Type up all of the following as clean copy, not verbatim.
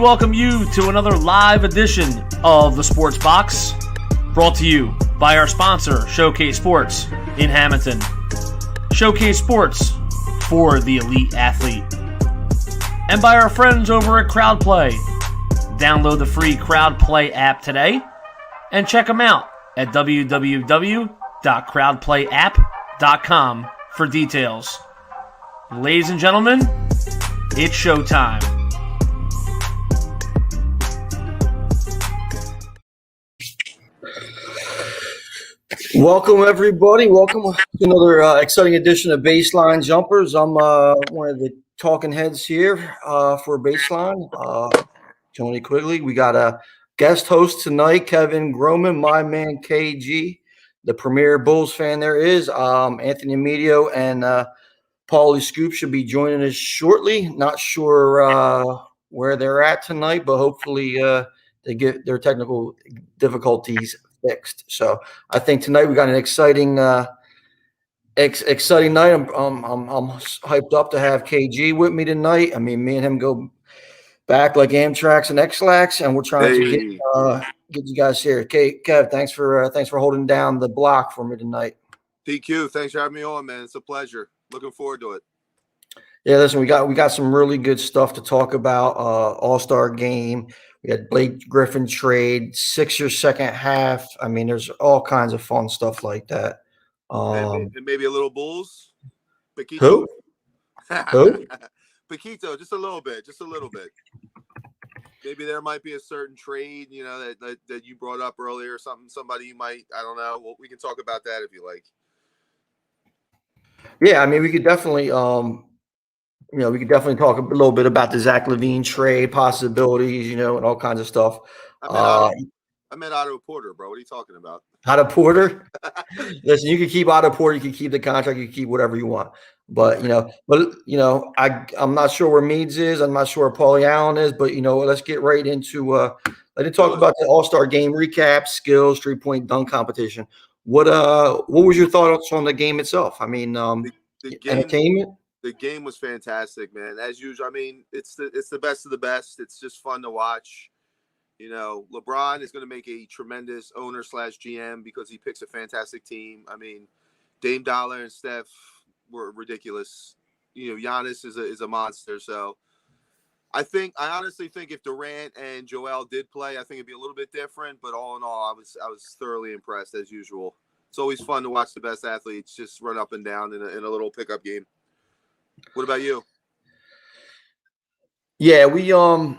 welcome you to another live edition of the Sports Box, brought to you by our sponsor, Showcase Sports in Hamilton. Showcase Sports for the elite athlete. And by our friends over at CrowdPlay. Download the free CrowdPlay app today and check them out at www.crowdplayapp.com for details. Ladies and gentlemen, it's showtime. Welcome, everybody. Welcome to another exciting edition of Baseline Jumpers. I'm one of the talking heads here for Baseline, Tony Quigley. We got a guest host tonight, Kevin Groman, my man KG, the premier Bulls fan there is. Anthony Amedio and Paulie Scoop should be joining us shortly. Not sure where they're at tonight, but hopefully they get their technical difficulties fixed. So I think tonight we got an exciting exciting night. I'm hyped up to have KG with me tonight. I mean, me and him go back like Amtrax and X-Lax, and we're trying to get you guys here. Kev, thanks for holding down the block for me tonight. PQ, thanks for having me on, man. It's a pleasure. Looking forward to it. Yeah, listen, we got some really good stuff to talk about. All-Star game. We had Blake Griffin trade, Sixers second half. I mean, there's all kinds of fun stuff like that. And maybe a little Bulls. Paquito. Who? Who? Paquito, just a little bit. Maybe there might be a certain trade, that you brought up earlier, or something. Somebody you might, I don't know. Well, we can talk about that if you like. Yeah, I mean, we could definitely, talk a little bit about the Zach LaVine trade possibilities, and all kinds of stuff. I meant Otto Porter, bro. What are you talking about? Otto Porter? Listen, you can keep Otto Porter, you can keep the contract, you can keep whatever you want. But I'm not sure where Meads is. I'm not sure where Paulie Allen is. But let's get right into. Let's talk about the All-Star game recap, skills, 3-point dunk competition. What was your thoughts on the game itself? I mean, the game, entertainment. The game was fantastic, man. As usual, I mean, it's the best of the best. It's just fun to watch. LeBron is going to make a tremendous owner / GM because he picks a fantastic team. I mean, Dame Dollar and Steph were ridiculous. Giannis is a monster. So I honestly think if Durant and Joel did play, I think it'd be a little bit different. But all in all, I was thoroughly impressed as usual. It's always fun to watch the best athletes just run up and down in a little pickup game. What about you? Yeah, we had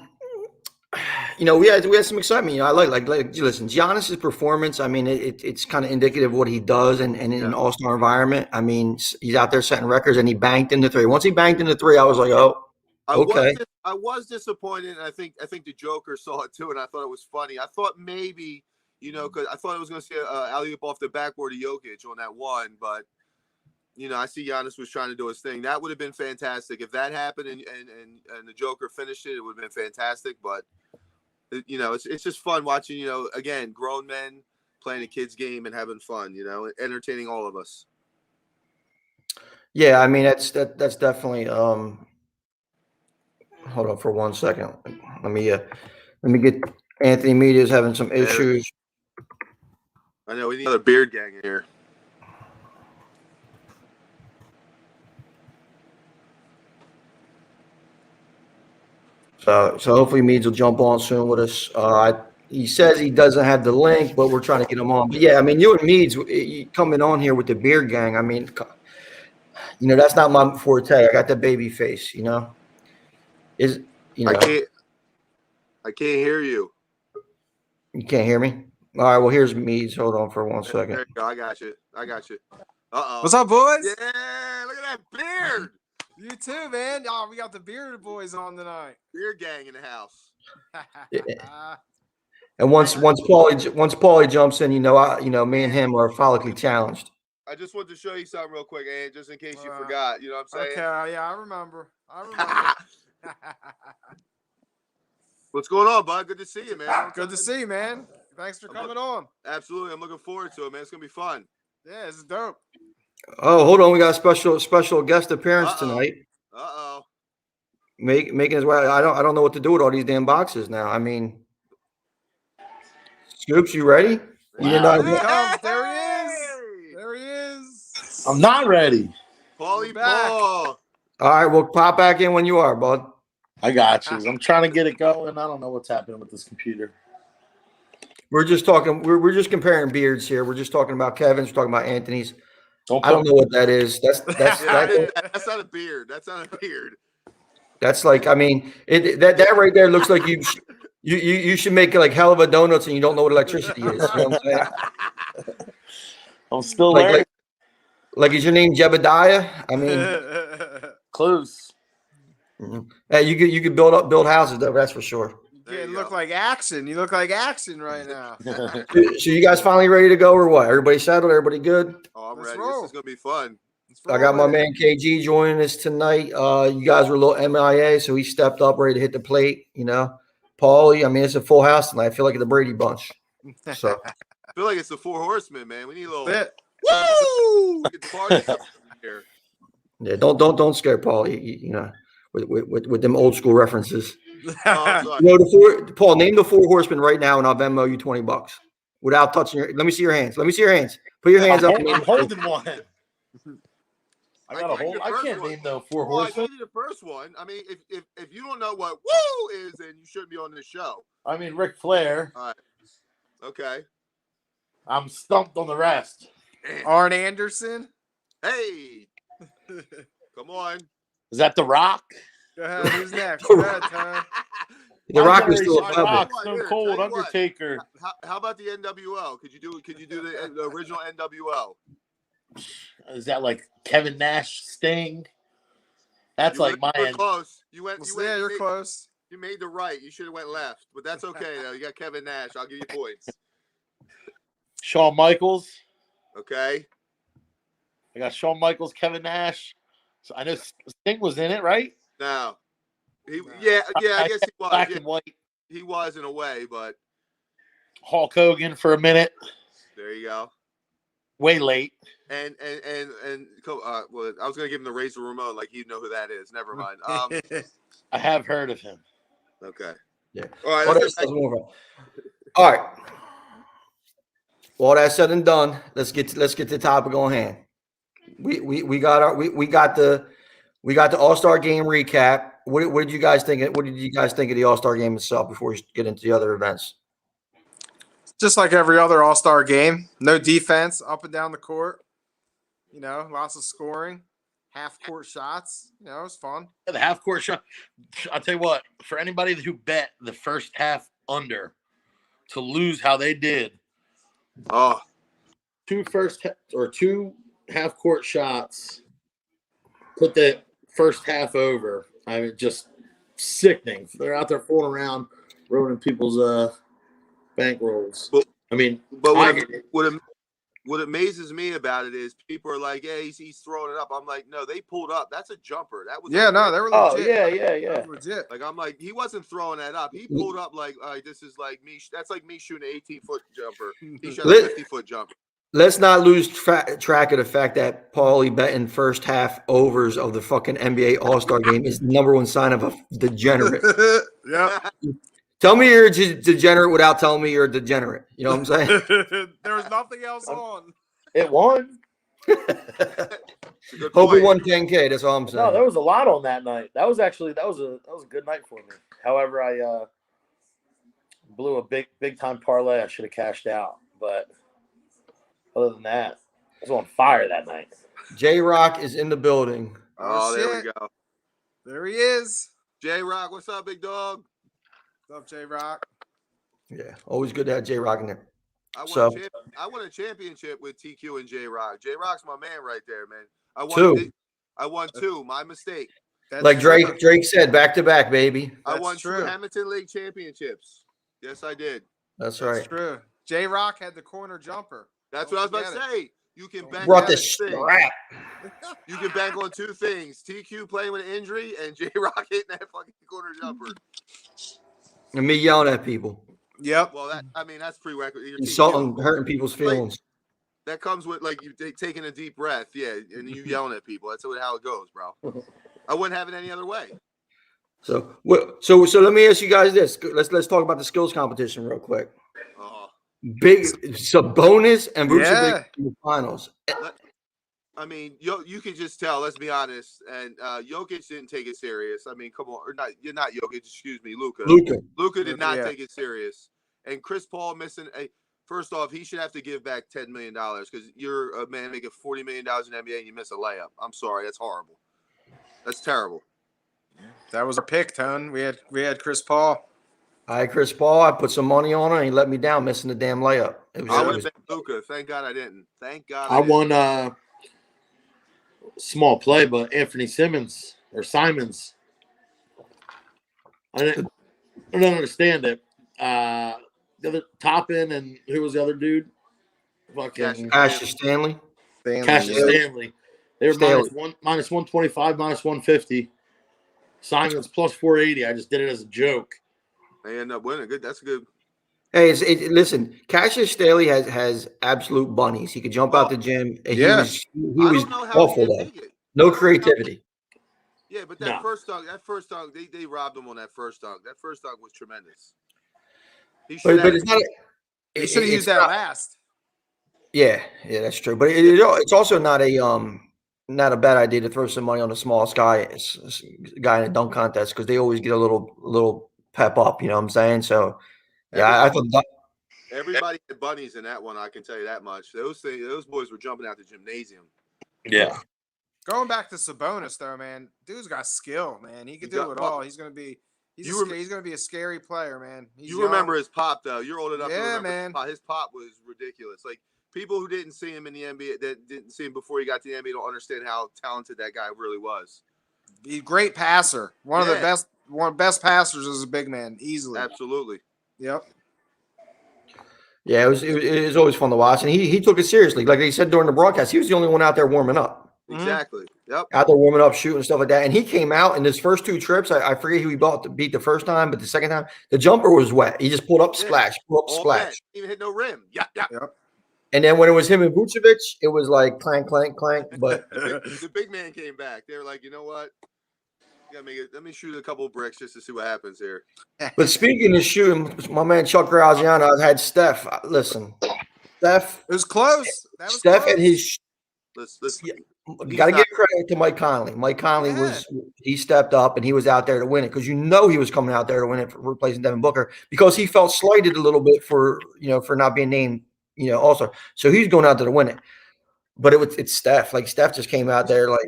some excitement. I like listen, Giannis's performance. I mean, it's kind of indicative of what he does, and in an all-star environment. I mean, he's out there setting records, and he banked in the three. Once he banked in the three, I was like, oh, okay. I was disappointed, and I think the Joker saw it too, and I thought it was funny. I thought maybe, because I thought I was going to see alley-oop off the backboard of Jokic on that one, but. I see Giannis was trying to do his thing. That would have been fantastic. If that happened and the Joker finished it, it would have been fantastic. But, it's just fun watching, again, grown men playing a kid's game and having fun, entertaining all of us. Yeah, I mean, that's definitely hold on for 1 second. Let me get Anthony Media's having some issues. I know we need another beard gang in here. So hopefully Meads will jump on soon with us. He says he doesn't have the link, but we're trying to get him on. But yeah, I mean, you and Meads coming on here with the beard gang. I mean, that's not my forte. I got the baby face. I can't hear you. You can't hear me? All right. Well, here's Meads. Hold on for 1 second. There you go. I got you. Uh-oh. What's up, boys? Yeah, look at that beard. You too, man. Oh, we got the bearded boys on tonight. Beard gang in the house. Yeah. And once Paulie jumps in, me and him are follically challenged. I just wanted to show you something real quick, and just in case you forgot. You know what I'm saying? Okay, yeah, I remember. What's going on, bud? Good to see you, man. Good to see you, man. Thanks for coming on. Absolutely. I'm looking forward to it, man. It's going to be fun. Yeah, it's dope. Oh, hold on. We got a special guest appearance tonight. Uh-oh. making his way. I don't know what to do with all these damn boxes now. I mean, Scoops, you ready? You didn't know. Here he comes. There he is. There he is. I'm not ready. Paulie back. Paul. All right, we'll pop back in when you are, bud. I got you. I'm trying to get it going. I don't know what's happening with this computer. We're just talking. We're just comparing beards here. We're just talking about Kevin's. We're talking about Anthony's. Don't I don't know what that is. That's That's not a beard. That's not a beard. that's like. I mean, that right there looks like you should make like hell of a donuts and you don't know what electricity is. You know what I'm saying? I'm still Like, learning. Like, is your name Jebediah? I mean, Close. hey, you could build houses though. That's for sure. You look like action. You look like action right now. So you guys finally ready to go or what? Everybody settled? Everybody good? Oh, I'm Let's ready. roll. This is gonna be fun. I got my man KG joining us tonight. You guys were a little MIA, so he stepped up, ready to hit the plate. You know, Paulie. I mean, it's a full house tonight. I feel like the Brady Bunch. So I feel like it's the Four Horsemen, man. We need a little Bit. woo. Get the party up here. yeah, don't scare Paulie. You know, with them old school references. Oh, I'm sorry. You know, Paul, name the four horsemen right now, and I'll Venmo you $20 without touching your. Let me see your hands. Let me see your hands. Put your hands up. I'm holding one. I got a gave you hold. the I first can't one. name no four Well, I horsemen. gave you the first one. I mean, if you don't know what woo is, then you shouldn't be on this show. I mean, Ric Flair. All right. Okay. I'm stumped on the rest. Arn Anderson. Hey. Come on. Is that The Rock? Go ahead. Who's next? Go ahead, Tom. The My Rock is still generation, a Rock, Here, Stone tell Cold, you what. Undertaker. How about the NWO? Could you do the original NWO? Is that like Kevin Nash, Sting? That's like my You were end. close. You Yeah, you're close. You made the right. You should have went left, but that's okay though. You got Kevin Nash. I'll give you points. Shawn Michaels. Okay. I got Shawn Michaels, Kevin Nash. So I know Sting was in it, right? Now, yeah, I guess he was. Black Yeah, and white. he was in a way, but Hulk Hogan for a minute. there you go. Way late. And well, I was gonna give him the Razor Ramon, like he'd know who that is. Never mind. I have heard of him. Okay. Yeah. All right. All Let's right. get back- All right. Well, all that said and done, let's get to the topic on hand. We got the All-Star game recap. What did you guys think? What did you guys think of the All-Star game itself before we get into the other events? Just like every other All-Star game, no defense up and down the court. You know, lots of scoring, half-court shots. You know, it was fun. The half court shot. I'll tell you what, for anybody who bet the first half under to lose how they did, Oh, two half court shots put the first half over. I mean, just sickening. They're out there fooling around, ruining people's bankrolls. Well, I mean, but what amazes me about it is people are like, "Yeah, he's throwing it up." I'm like, "No, they pulled up. That's a jumper. That was Yeah, no, they were legit. yeah. Legit. Like I'm like, he wasn't throwing that up. He pulled up like, all right, this is like me. That's like me shooting an 18-foot jumper. He shot a 50-foot jumper. Let's not lose track of the fact that Paulie betting first half overs of the fucking NBA All-Star game is the number one sign of a degenerate. Yeah. Tell me you're a degenerate without telling me you're a degenerate. You know what I'm saying? There was nothing else on. It won. Good Hope we point. won 10K. That's all I'm saying. No, there was a lot on that night. That was a good night for me. However, I blew a big time parlay. I should have cashed out, but other than that, I was on fire that night. J-Rock is in the building. Oh, there shit. we go. There he is. J-Rock, what's up, big dog? What's up, J-Rock? Yeah, always good to have J-Rock in there. I So- won a championship with TQ and J-Rock. J-Rock's my man right there, man. I won two. My mistake. That's Like true. Drake said, back to back, baby. I That's won true. 2 Hamilton League championships. Yes, I did. That's That's right. true. J-Rock had the corner jumper. That's Don't what I was about forget to say. You can bank Brought on the two things. strap. You can bank on 2 things: TQ playing with an injury and J-Rock hitting that fucking corner jumper. And me yelling at people. Yep. Well, that's prerequisite. You're Insulting, TQ. hurting people's feelings. That comes with like you taking a deep breath, yeah, and you yelling at people. That's how it goes, bro. I wouldn't have it any other way. So let me ask you guys this. Let's talk about the skills competition real quick. Big Sabonis and Vucevic in the finals. I mean, you can just tell. Let's be honest. And Jokic didn't take it serious. I mean, come on, or not? You're not Jokic. Excuse me, Luka. Luka did not take it serious. And Chris Paul missing a. First off, he should have to give back $10 million because you're a man making $40 million in NBA and you miss a layup. I'm sorry, that's horrible. That's terrible. That was our pick, Tone. We had Chris Paul. I had Chris Paul. I put some money on him, and he let me down, missing the damn layup. I would have been Luka. Thank God I didn't. Thank God I won small play, but Anthony Simons. I don't understand it. The other Toppin and who was the other dude? Fucking Cassius Stanley. Cassius Stanley. They were minus 125, minus 150. Simons plus 480. I just did it as a joke. They end up winning. Good. That's good. Hey, listen. Cassius Stanley has absolute bunnies. He could jump out the gym. And he was awful though. No creativity. Yeah, but that first dunk, they robbed him on that first dunk. That first dunk was tremendous. He should have used that last. Yeah, that's true. But it's also not a bad idea to throw some money on the smallest guy in a dunk contest because they always get a little pep up. You know what I'm saying? So I thought everybody had bunnies in that one. I can tell you that much. Those boys were jumping out the gymnasium. Yeah. Going back to Sabonis though, man, dude's got skill, man. He can do it all. He's gonna be. He's going to be a scary player, man. Remember his pop, though. You're old enough to remember man. His pop was ridiculous. Like, people who didn't see him in the NBA, that didn't see him before he got to the NBA, don't understand how talented that guy really was. He's a great passer. One of the best passers as a big man, easily. Absolutely. Yep. Yeah, it was always fun to watch. And he took it seriously. Like they said during the broadcast, he was the only one out there warming up. Exactly. Yep. Out there warming up, shooting, stuff like that. And he came out in his first two trips. I forget who he beat the first time, but the second time, the jumper was wet. He just pulled up, splash, splash. Even hit no rim. Yep. And then when it was him and Vucevic, it was like clank, clank, clank. But the big man came back. They were like, you know what? Let me shoot a couple of bricks just to see what happens here. But speaking of shooting, my man Chuck Graziano had Steph. Listen, Steph. It was close. Steph and his. You got to give credit to Mike Conley. Mike Conley he stepped up and he was out there to win it because he was coming out there to win it for replacing Devin Booker because he felt slighted a little bit for not being named also. So he's going out there to win it. But it's Steph. Like Steph just came out there like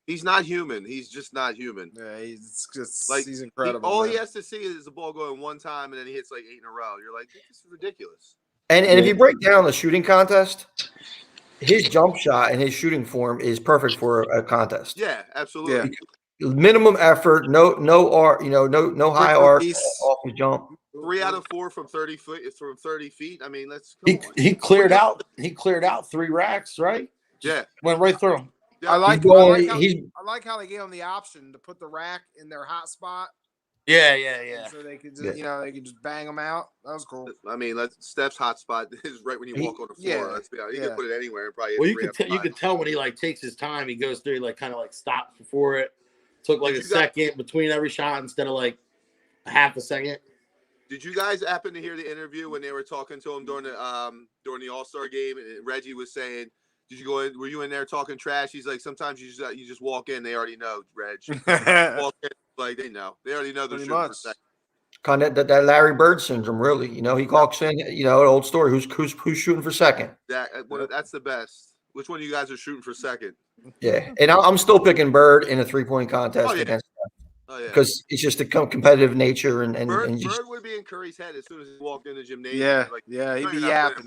he's not human. He's just not human. Yeah, he's incredible. All he has to see is the ball going one time and then he hits like 8 in a row. You're like, this is ridiculous. And if you break down the shooting contest, his jump shot and his shooting form is perfect for a contest. Yeah, absolutely. Yeah. Minimum effort, no high arc off the jump. 3 out of 4 from 30 feet. I mean, he cleared out 3 racks, right? Yeah, went right through them. Yeah. I like how they gave him the option to put the rack in their hot spot. Yeah. So they could just, they could just bang them out. That was cool. I mean, Steph's hot spot is right when you walk on the floor. Let's be honest. He can put it anywhere and probably. Well, you could tell when he takes his time. He goes through, he kind of stops before it. Took a second between every shot instead of a half a second. Did you guys happen to hear the interview when they were talking to him during the All-Star game? And Reggie was saying, "Did you go in? Were you in there talking trash?" He's like, "Sometimes you just walk in. They already know, Reg. Walk in, they know. They already know they're shooting for a second." Kind of that Larry Bird syndrome, really. He walks in. An old story. Who's shooting for second? That's the best. Which one of you guys are shooting for second? Yeah, and I'm still picking Bird in a 3-point contest against. Because it's just a competitive nature and Bird just, would be in Curry's head as soon as he walked in the gymnasium. He'd be yapping.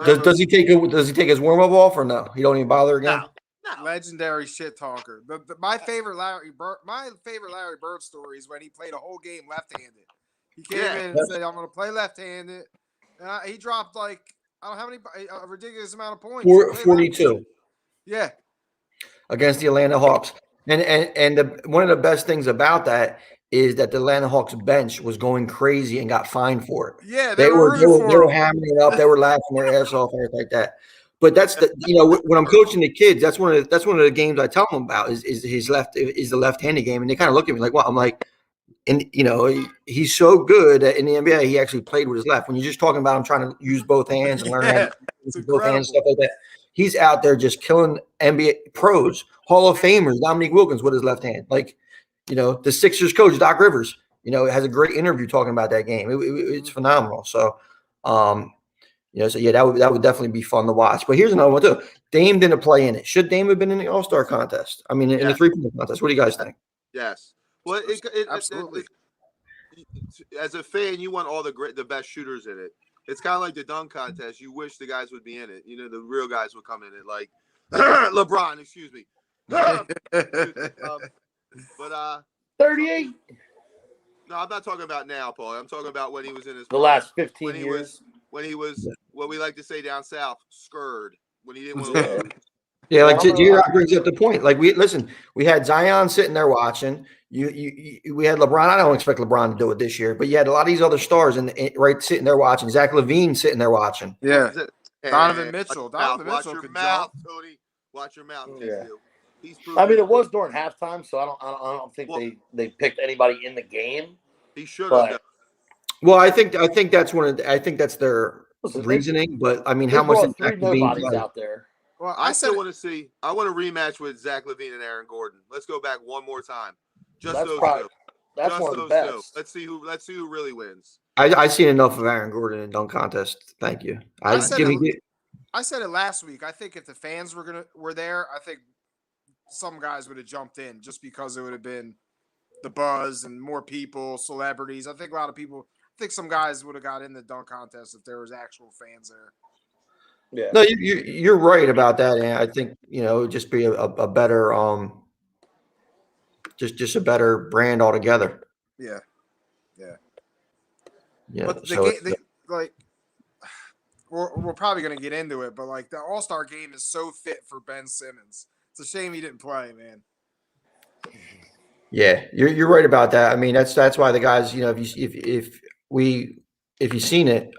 Does he take his warm up off or no? He don't even bother again. No. Legendary shit talker. My favorite Larry Bird story is when he played a whole game left-handed. He came in and said, "I'm going to play left-handed." He dropped I don't know a ridiculous amount of points. 42. Yeah. Against the Atlanta Hawks. And one of the best things about that is that the Atlanta Hawks bench was going crazy and got fined for it. Yeah, they were hammering it up. They were laughing their ass off and everything like that. But that's when I'm coaching the kids, that's one of the games I tell them about is the left-handed game, and they kind of look at me like, "What?" I'm like, and he's so good in the NBA. He actually played with his left. When you're just talking about him trying to use both hands and learn how to it's use both hands, stuff incredible. like that, he's out there just killing NBA pros, Hall of Famers, Dominique Wilkins with his left hand. Like, the Sixers coach Doc Rivers, has a great interview talking about that game. It's phenomenal. So, so yeah, that would definitely be fun to watch. But here's another one too. Dame didn't play in it. Should Dame have been in the All-Star contest? I mean, in the 3-point contest. What do you guys think? Yes. Well, Absolutely. As a fan, you want all the best shooters in it. It's kind of like the dunk contest. You wish the guys would be in it. The real guys would come in it, like LeBron. Excuse me. But 38. No, I'm not talking about now, Paul. I'm talking about when he was in his The last 15 years. When he was what we like to say down south, scurred. When he didn't want to lose. Yeah, like G-Rock brings up the point. Like we had Zion sitting there watching. We had LeBron. I don't expect LeBron to do it this year, but you had a lot of these other stars right sitting there watching. Zach LaVine sitting there watching. Yeah. Donovan Hey, Mitchell. Watch your mouth, Tony. Watch your mouth. Yeah. He's I mean, it was during halftime, so I don't think they picked anybody in the game. He should have. Well, I think that's I think that's their reasoning. But I mean, how much is Zach LaVine out there? Well, I want a rematch with Zach LaVine and Aaron Gordon. Let's go back one more time. Just those two. That's one of the best. Let's see who really wins. I seen enough of Aaron Gordon in dunk contest. Thank you. I said it last week. I think if the fans were there, I think some guys would have jumped in just because it would have been the buzz and more people, celebrities. I think some guys would have got in the dunk contest if there was actual fans there. Yeah. No, you're right about that, and I think it would just be a better just a better brand altogether. Yeah. But we're probably going to get into it, but like the All-Star game is so fit for Ben Simmons. It's a shame he didn't play, man. Yeah, you're right about that. I mean, that's why the guys, if you've seen it,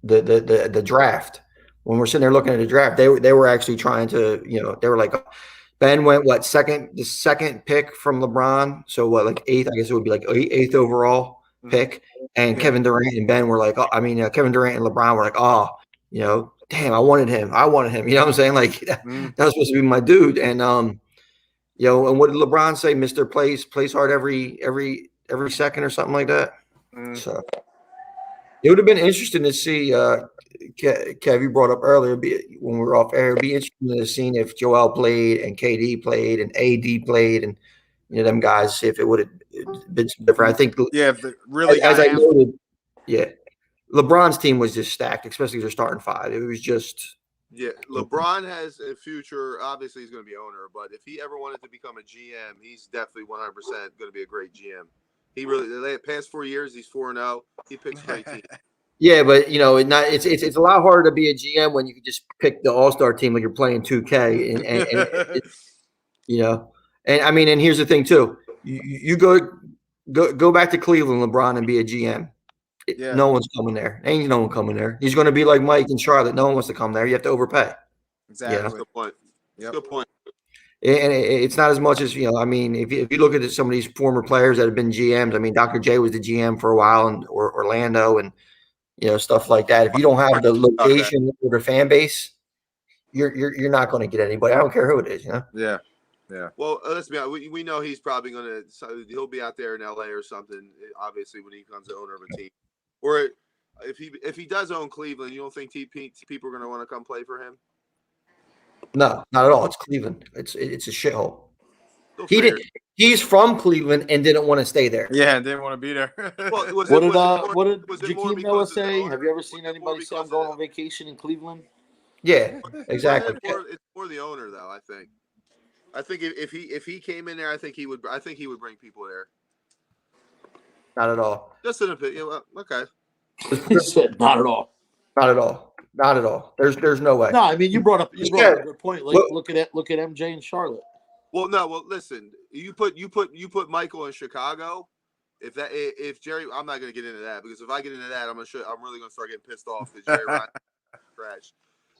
the draft, when we're sitting there looking at the draft, they were actually trying to, they were like, Ben went the second pick from LeBron, so like eighth, I guess it would be like eighth overall pick, and Kevin Durant and Ben were like, Kevin Durant and LeBron were like, damn, I wanted him, you know what I'm saying? Like that was supposed to be my dude, and and what did LeBron say? Mr. plays hard every second or something like that. So it would have been interesting to see. Kev, you brought up earlier when we were off air. It'd be interesting to see if Joel played and KD played and AD played and them guys. See if it would have been different. I think. Yeah, really. As I noted, LeBron's team was just stacked, especially their starting five. It was just. Yeah, LeBron has a future. Obviously, he's going to be owner, but if he ever wanted to become a GM, he's definitely 100% going to be a great GM. He really, the past 4 years, he's 4-0. He picks great teams. Yeah, but it's a lot harder to be a GM when you can just pick the All-Star team like you're playing 2K, and I mean, and here's the thing too, you go back to Cleveland, LeBron, and be a GM. No one's coming there. Ain't no one coming there. He's going to be like Mike and Charlotte. No one wants to come there. You have to overpay. Exactly. That's a good point. Yep. Good point. And it's not as much as I mean, if you look at some of these former players that have been GMs, I mean, Dr. J was the GM for a while, and or Orlando, and stuff like that. If you don't have the location or the fan base, you're not going to get anybody. I don't care who it is. Yeah. Well, let's be honest. We know he's probably going to. He'll be out there in LA or something. Obviously, when he becomes the owner of a team, or if he does own Cleveland, you don't think people are going to want to come play for him? No, not at all. It's Cleveland. It's a shithole. He's from Cleveland and didn't want to stay there. Yeah, didn't want to be there. What did Jakeem Noah say? Have you ever seen anybody say I'm going on vacation in Cleveland? Yeah, exactly. It's more the owner, though. I think if he came in there, I think he would bring people there. Not at all. Just an opinion. Okay. Not at all. Not at all. Not at all. There's no way. No, I mean you brought up a good point. Like look at MJ and Charlotte. Well, listen. You put Michael in Chicago. If Jerry, I'm not going to get into that because if I get into that, I'm really going to start getting pissed off that Jerry Ryan crashed.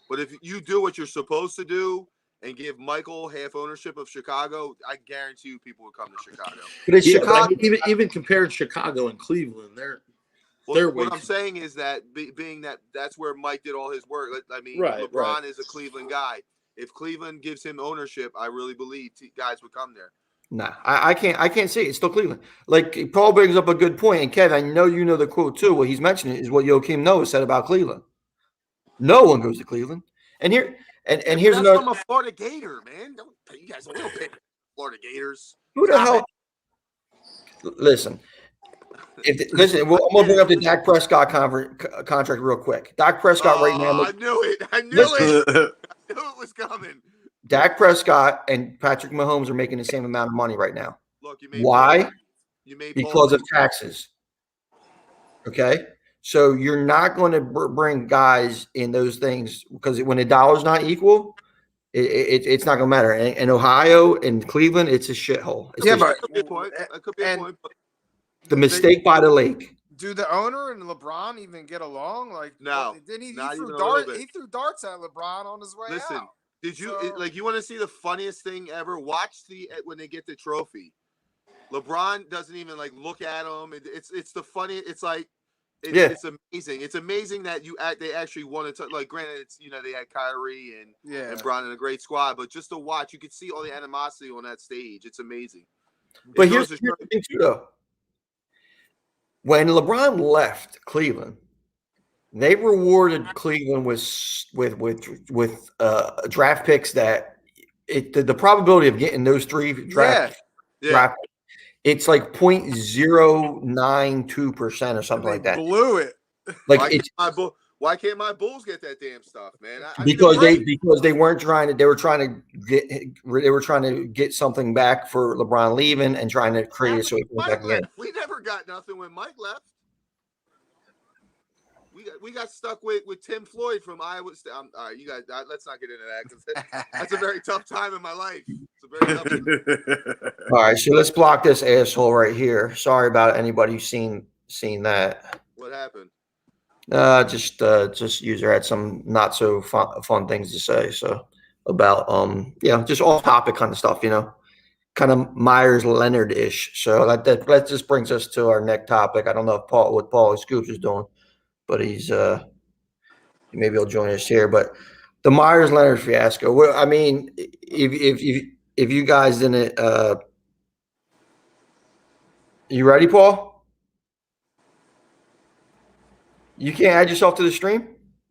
But if you do what you're supposed to do and give Michael half ownership of Chicago, I guarantee you people would come to Chicago. But it's Yeah, Chicago. but I mean, even compared to Chicago and Cleveland, they're What I'm saying is that being that that's where Mike did all his work. I mean, Right, LeBron right. is a Cleveland guy. If Cleveland gives him ownership, I really believe guys would come there. Nah, I can't say it. It's still Cleveland. Like Paul brings up a good point, and Kev, I know you know the quote too. What he's mentioning is what Joakim Noah said about Cleveland. No one goes to Cleveland, and here's That's another. from a Florida Gator, man. You guys don't pay Florida Gators. Who the hell? Listen, I'm gonna bring up the Dak Prescott contract real quick. Dak Prescott right now. I knew it. I knew it was coming. Dak Prescott and Patrick Mahomes are making the same amount of money right now. Look, you made why? You made because of taxes. Okay, so you're not going to bring guys in those things because when the dollar's not equal, it's not going to matter. In Ohio and Cleveland, it's a shithole. It's Yeah, just, but That could be a point. That could be a point. But the mistake by the lake. do the owner and LeBron even get along? Like, No, then he not threw even a little darts. bit. He threw darts at LeBron on his way listen, out. did you So- you want to see the funniest thing ever? Watch when they get the trophy. LeBron doesn't even like look at him. It's the funny. It's like it's amazing. It's amazing that they actually wanted to, like, granted it's they had Kyrie and Bron in a great squad, but just to watch, you could see all the animosity on that stage. It's amazing. But here's the thing too, though. When LeBron left Cleveland, they rewarded Cleveland with draft picks that the probability of getting those three draft it's like 0.092% or something like that. Blew it. Like why can't my Bulls get that damn stuff, man? Because they weren't trying to. They were trying to get something back for LeBron leaving and trying to create it so he can back again. We never got nothing when Mike left. We got stuck with Tim Floyd from Iowa State. All right, you guys, let's not get into that because that's a very tough time in my life. It's a very tough time. All right, so let's block this asshole right here. Sorry about anybody who's seen that. What happened? Just user had some not so fun things to say. So about just off topic kind of stuff, kind of Myers Leonard ish. So that just brings us to our next topic. I don't know what Paulie Scoops is doing, but he's maybe he'll join us here. But the Myers Leonard fiasco. Well, I mean, if you guys didn't, you ready, Paul? You can't add yourself to the stream?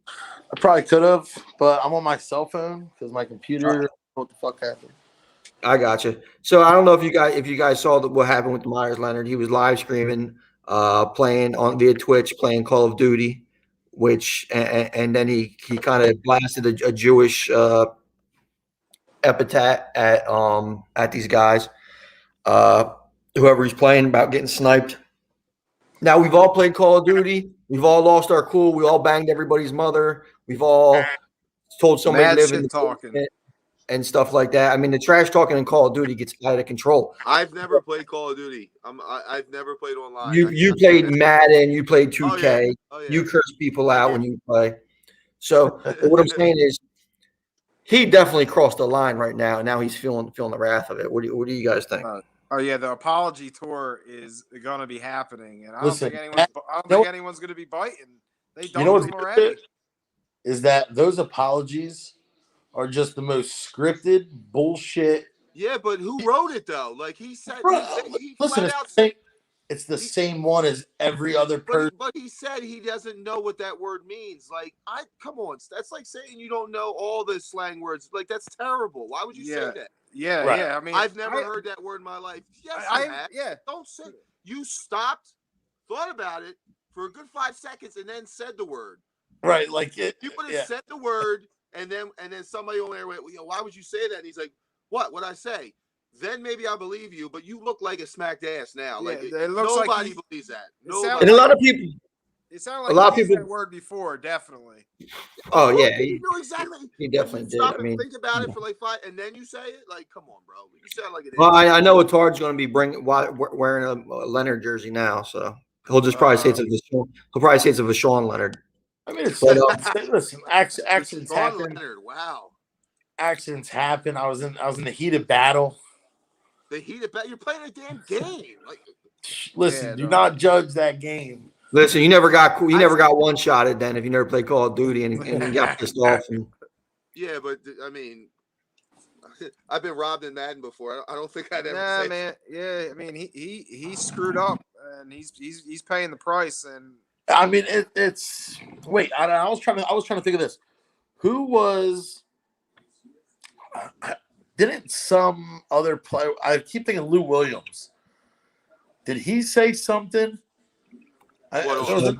I probably could have, but I'm on my cell phone because my computer. I don't know what the fuck happened? I got you. So I don't know if you guys saw what happened with Myers Leonard. He was live streaming, playing via Twitch, playing Call of Duty, which and then he kind of blasted a Jewish epithet at these guys, whoever he's playing, about getting sniped. Now we've all played Call of Duty. We've all lost our cool. We all banged everybody's mother. We've all told somebody to live in the talking and stuff like that. I mean, the trash talking in Call of Duty gets out of control. I've never played Call of Duty. I've never played online. You played Madden. You played 2K. Oh, yeah. You curse people out when you play. So what I'm saying is, he definitely crossed the line right now. And now he's feeling the wrath of it. What do you guys think? Oh yeah, the apology tour is going to be happening, and I don't think anyone's going to be biting. They don't know already. Is that those apologies are just the most scripted bullshit? Yeah, but who wrote it though? Like he said, it's the same one as every other person. But he said he doesn't know what that word means. Like, come on, that's like saying you don't know all the slang words. Like, that's terrible. Why would you say that? Yeah, right. I mean, I've never heard that word in my life. Yes, don't say it. You stopped, thought about it for a good 5 seconds, and then said the word. Right, like it. You would have said the word, and then somebody over there went, why would you say that? And he's like, what? What'd I say? Then maybe I believe you, but you look like a smacked ass now. Yeah, like it looks nobody like believes that. And a lot of people. It sounded like a lot of people that word before, definitely. Oh yeah, you know exactly. He definitely did. Stop and think about it for like 5, and then you say it. Like, come on, bro. You sound like it. Well, I know Atard's going to be wearing a Leonard jersey now, so he'll just probably say it's a Vashon Leonard. I mean, listen, accidents happen. Leonard, wow. accidents happen. I was in the heat of battle. The heat of battle. You're playing a damn game. Like, Listen, do not judge that game. Listen, you never got one shotted then if you never played Call of Duty and you got pissed off. Yeah, but I mean, I've been robbed in Madden before. I don't think I'd ever. Nah, man. Yeah, I mean, he screwed up, and he's paying the price. And I mean, it's wait. I was trying to think of this. Who was? Didn't some other player? I keep thinking Lou Williams. Did he say something? There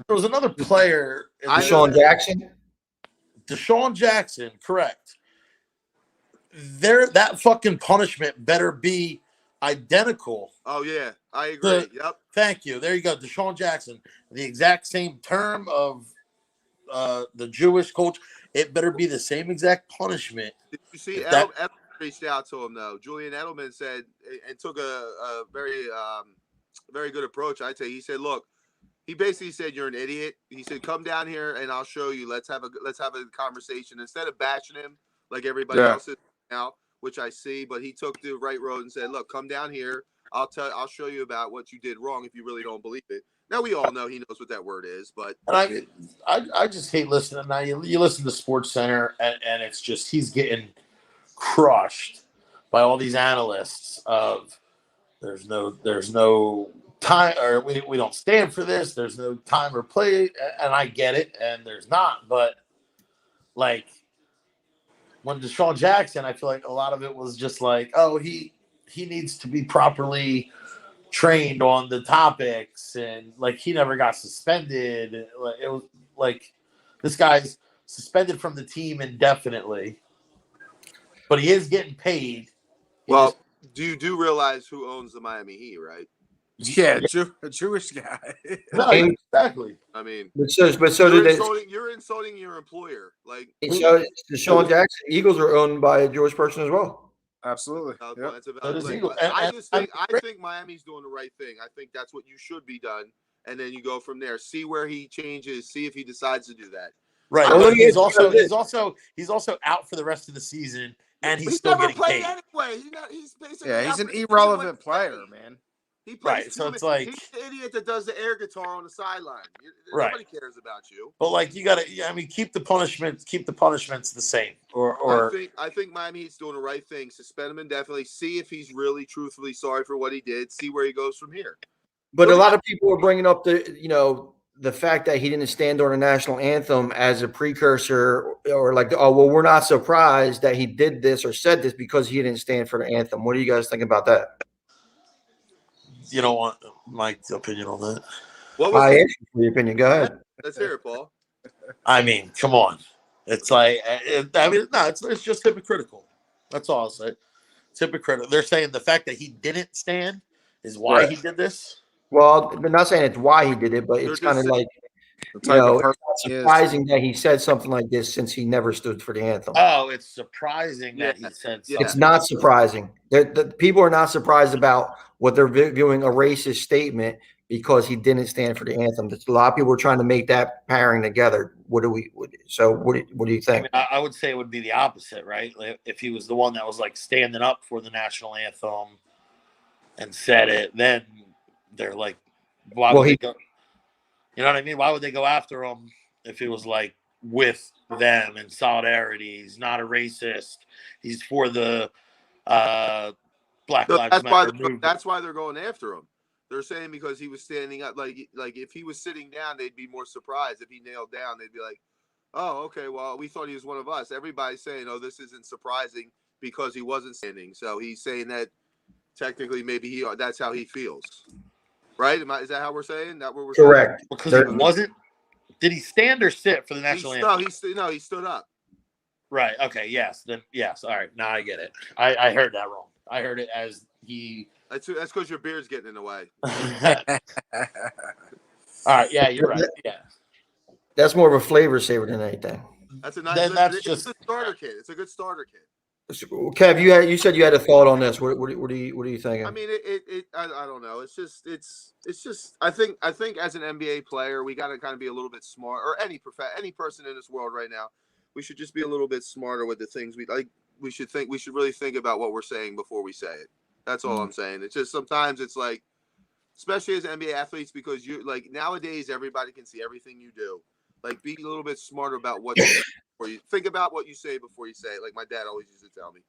was another player. Deshaun Jackson. Deshaun Jackson, correct. That fucking punishment better be identical. Oh yeah, I agree. Yep. Thank you. There you go, Deshaun Jackson. The exact same term of the Jewish culture. It better be the same exact punishment. Did you see Edelman reached out to him though? Julian Edelman said and took a very very good approach. I'd say he said, "Look." He basically said, "You're an idiot." He said, "Come down here and I'll show you. Let's have a conversation." Instead of bashing him like everybody else is now, which I see, but he took the right road and said, "Look, come down here. I'll show you about what you did wrong if you really don't believe it." Now we all know he knows what that word is, but I just hate listening. Now you listen to Sports Center and it's just he's getting crushed by all these analysts of there's no time, or we don't stand for this. There's no time or play, and I get it, and there's not. But like when Deshaun Jackson, I feel like a lot of it was just like, oh, he needs to be properly trained on the topics, and like he never got suspended. It was like this guy's suspended from the team indefinitely, but he is getting paid. Well, you do realize who owns the Miami Heat, right? Yeah, a Jewish guy. No, exactly. I mean, you're insulting your employer. Like, so Deshaun Jackson, Eagles are owned by a Jewish person as well. Absolutely. That's I think Miami's doing the right thing. I think that's what you should be done, and then you go from there. See where he changes. See if he decides to do that. Right. Well, he's also out for the rest of the season, and he's still never getting played paid. Anyway. He's basically he's an irrelevant player, man. He plays right, so it's like he's the idiot that does the air guitar on the sideline. Right. Nobody cares about you. But like you gotta, I mean, keep the punishments the same. Or I think Miami Heat's doing the right thing. Suspend him indefinitely. See if he's really truthfully sorry for what he did. See where he goes from here. But a lot of people are bringing up the fact that he didn't stand on the national anthem as a precursor, or like, oh well, we're not surprised that he did this or said this because he didn't stand for the anthem. What do you guys think about that? You don't want my opinion on that. What was your opinion? Go ahead. Let's hear it, Paul. I mean, come on. It's like, it's just hypocritical. That's all I'll say. It's hypocritical. They're saying the fact that he didn't stand is why he did this. Well, they're not saying it's why he did it, but it's kind of like, it's surprising that he said something like this since he never stood for the anthem. Oh, it's surprising that he said something. It's not surprising. The people are not surprised about what they're viewing a racist statement because he didn't stand for the anthem. A lot of people are trying to make that pairing together. What do you think? I mean, I would say it would be the opposite, right? Like if he was the one that was like standing up for the national anthem and said it, then they're like, why would he go? You know what I mean? Why would they go after him if it was like with them in solidarity? He's not a racist. He's for the Black Lives Matter movement. That's why they're going after him. They're saying because he was standing up. Like if he was sitting down, they'd be more surprised. If he nailed down, they'd be like, "Oh, okay. Well, we thought he was one of us." Everybody's saying, "Oh, this isn't surprising because he wasn't standing." So he's saying that technically, maybe that's how he feels. Right? Is that how we're saying? That what we're correct? Saying? Because it wasn't. Did he stand or sit for the national anthem? He stood up. Right. Okay. Yes. Then yes. All right. Now I get it. I heard that wrong. I heard it as he. That's because your beard's getting in the way. All right. Yeah, you're right. Yeah. That's more of a flavor saver than anything. That's a nice. It's a starter kit. It's a good starter kit. Kev, you said you had a thought on this. What are you thinking? I mean, I don't know. It's just. I think as an NBA player, we got to kind of be a little bit smart, or any person in this world right now, we should just be a little bit smarter with the things we like. we should really think about what we're saying before we say it. That's all I'm saying. It's just sometimes it's like, especially as NBA athletes, because you like nowadays everybody can see everything you do. Like, be a little bit smarter about what you say before you think about what you say before you say it. Like my dad always used to tell me,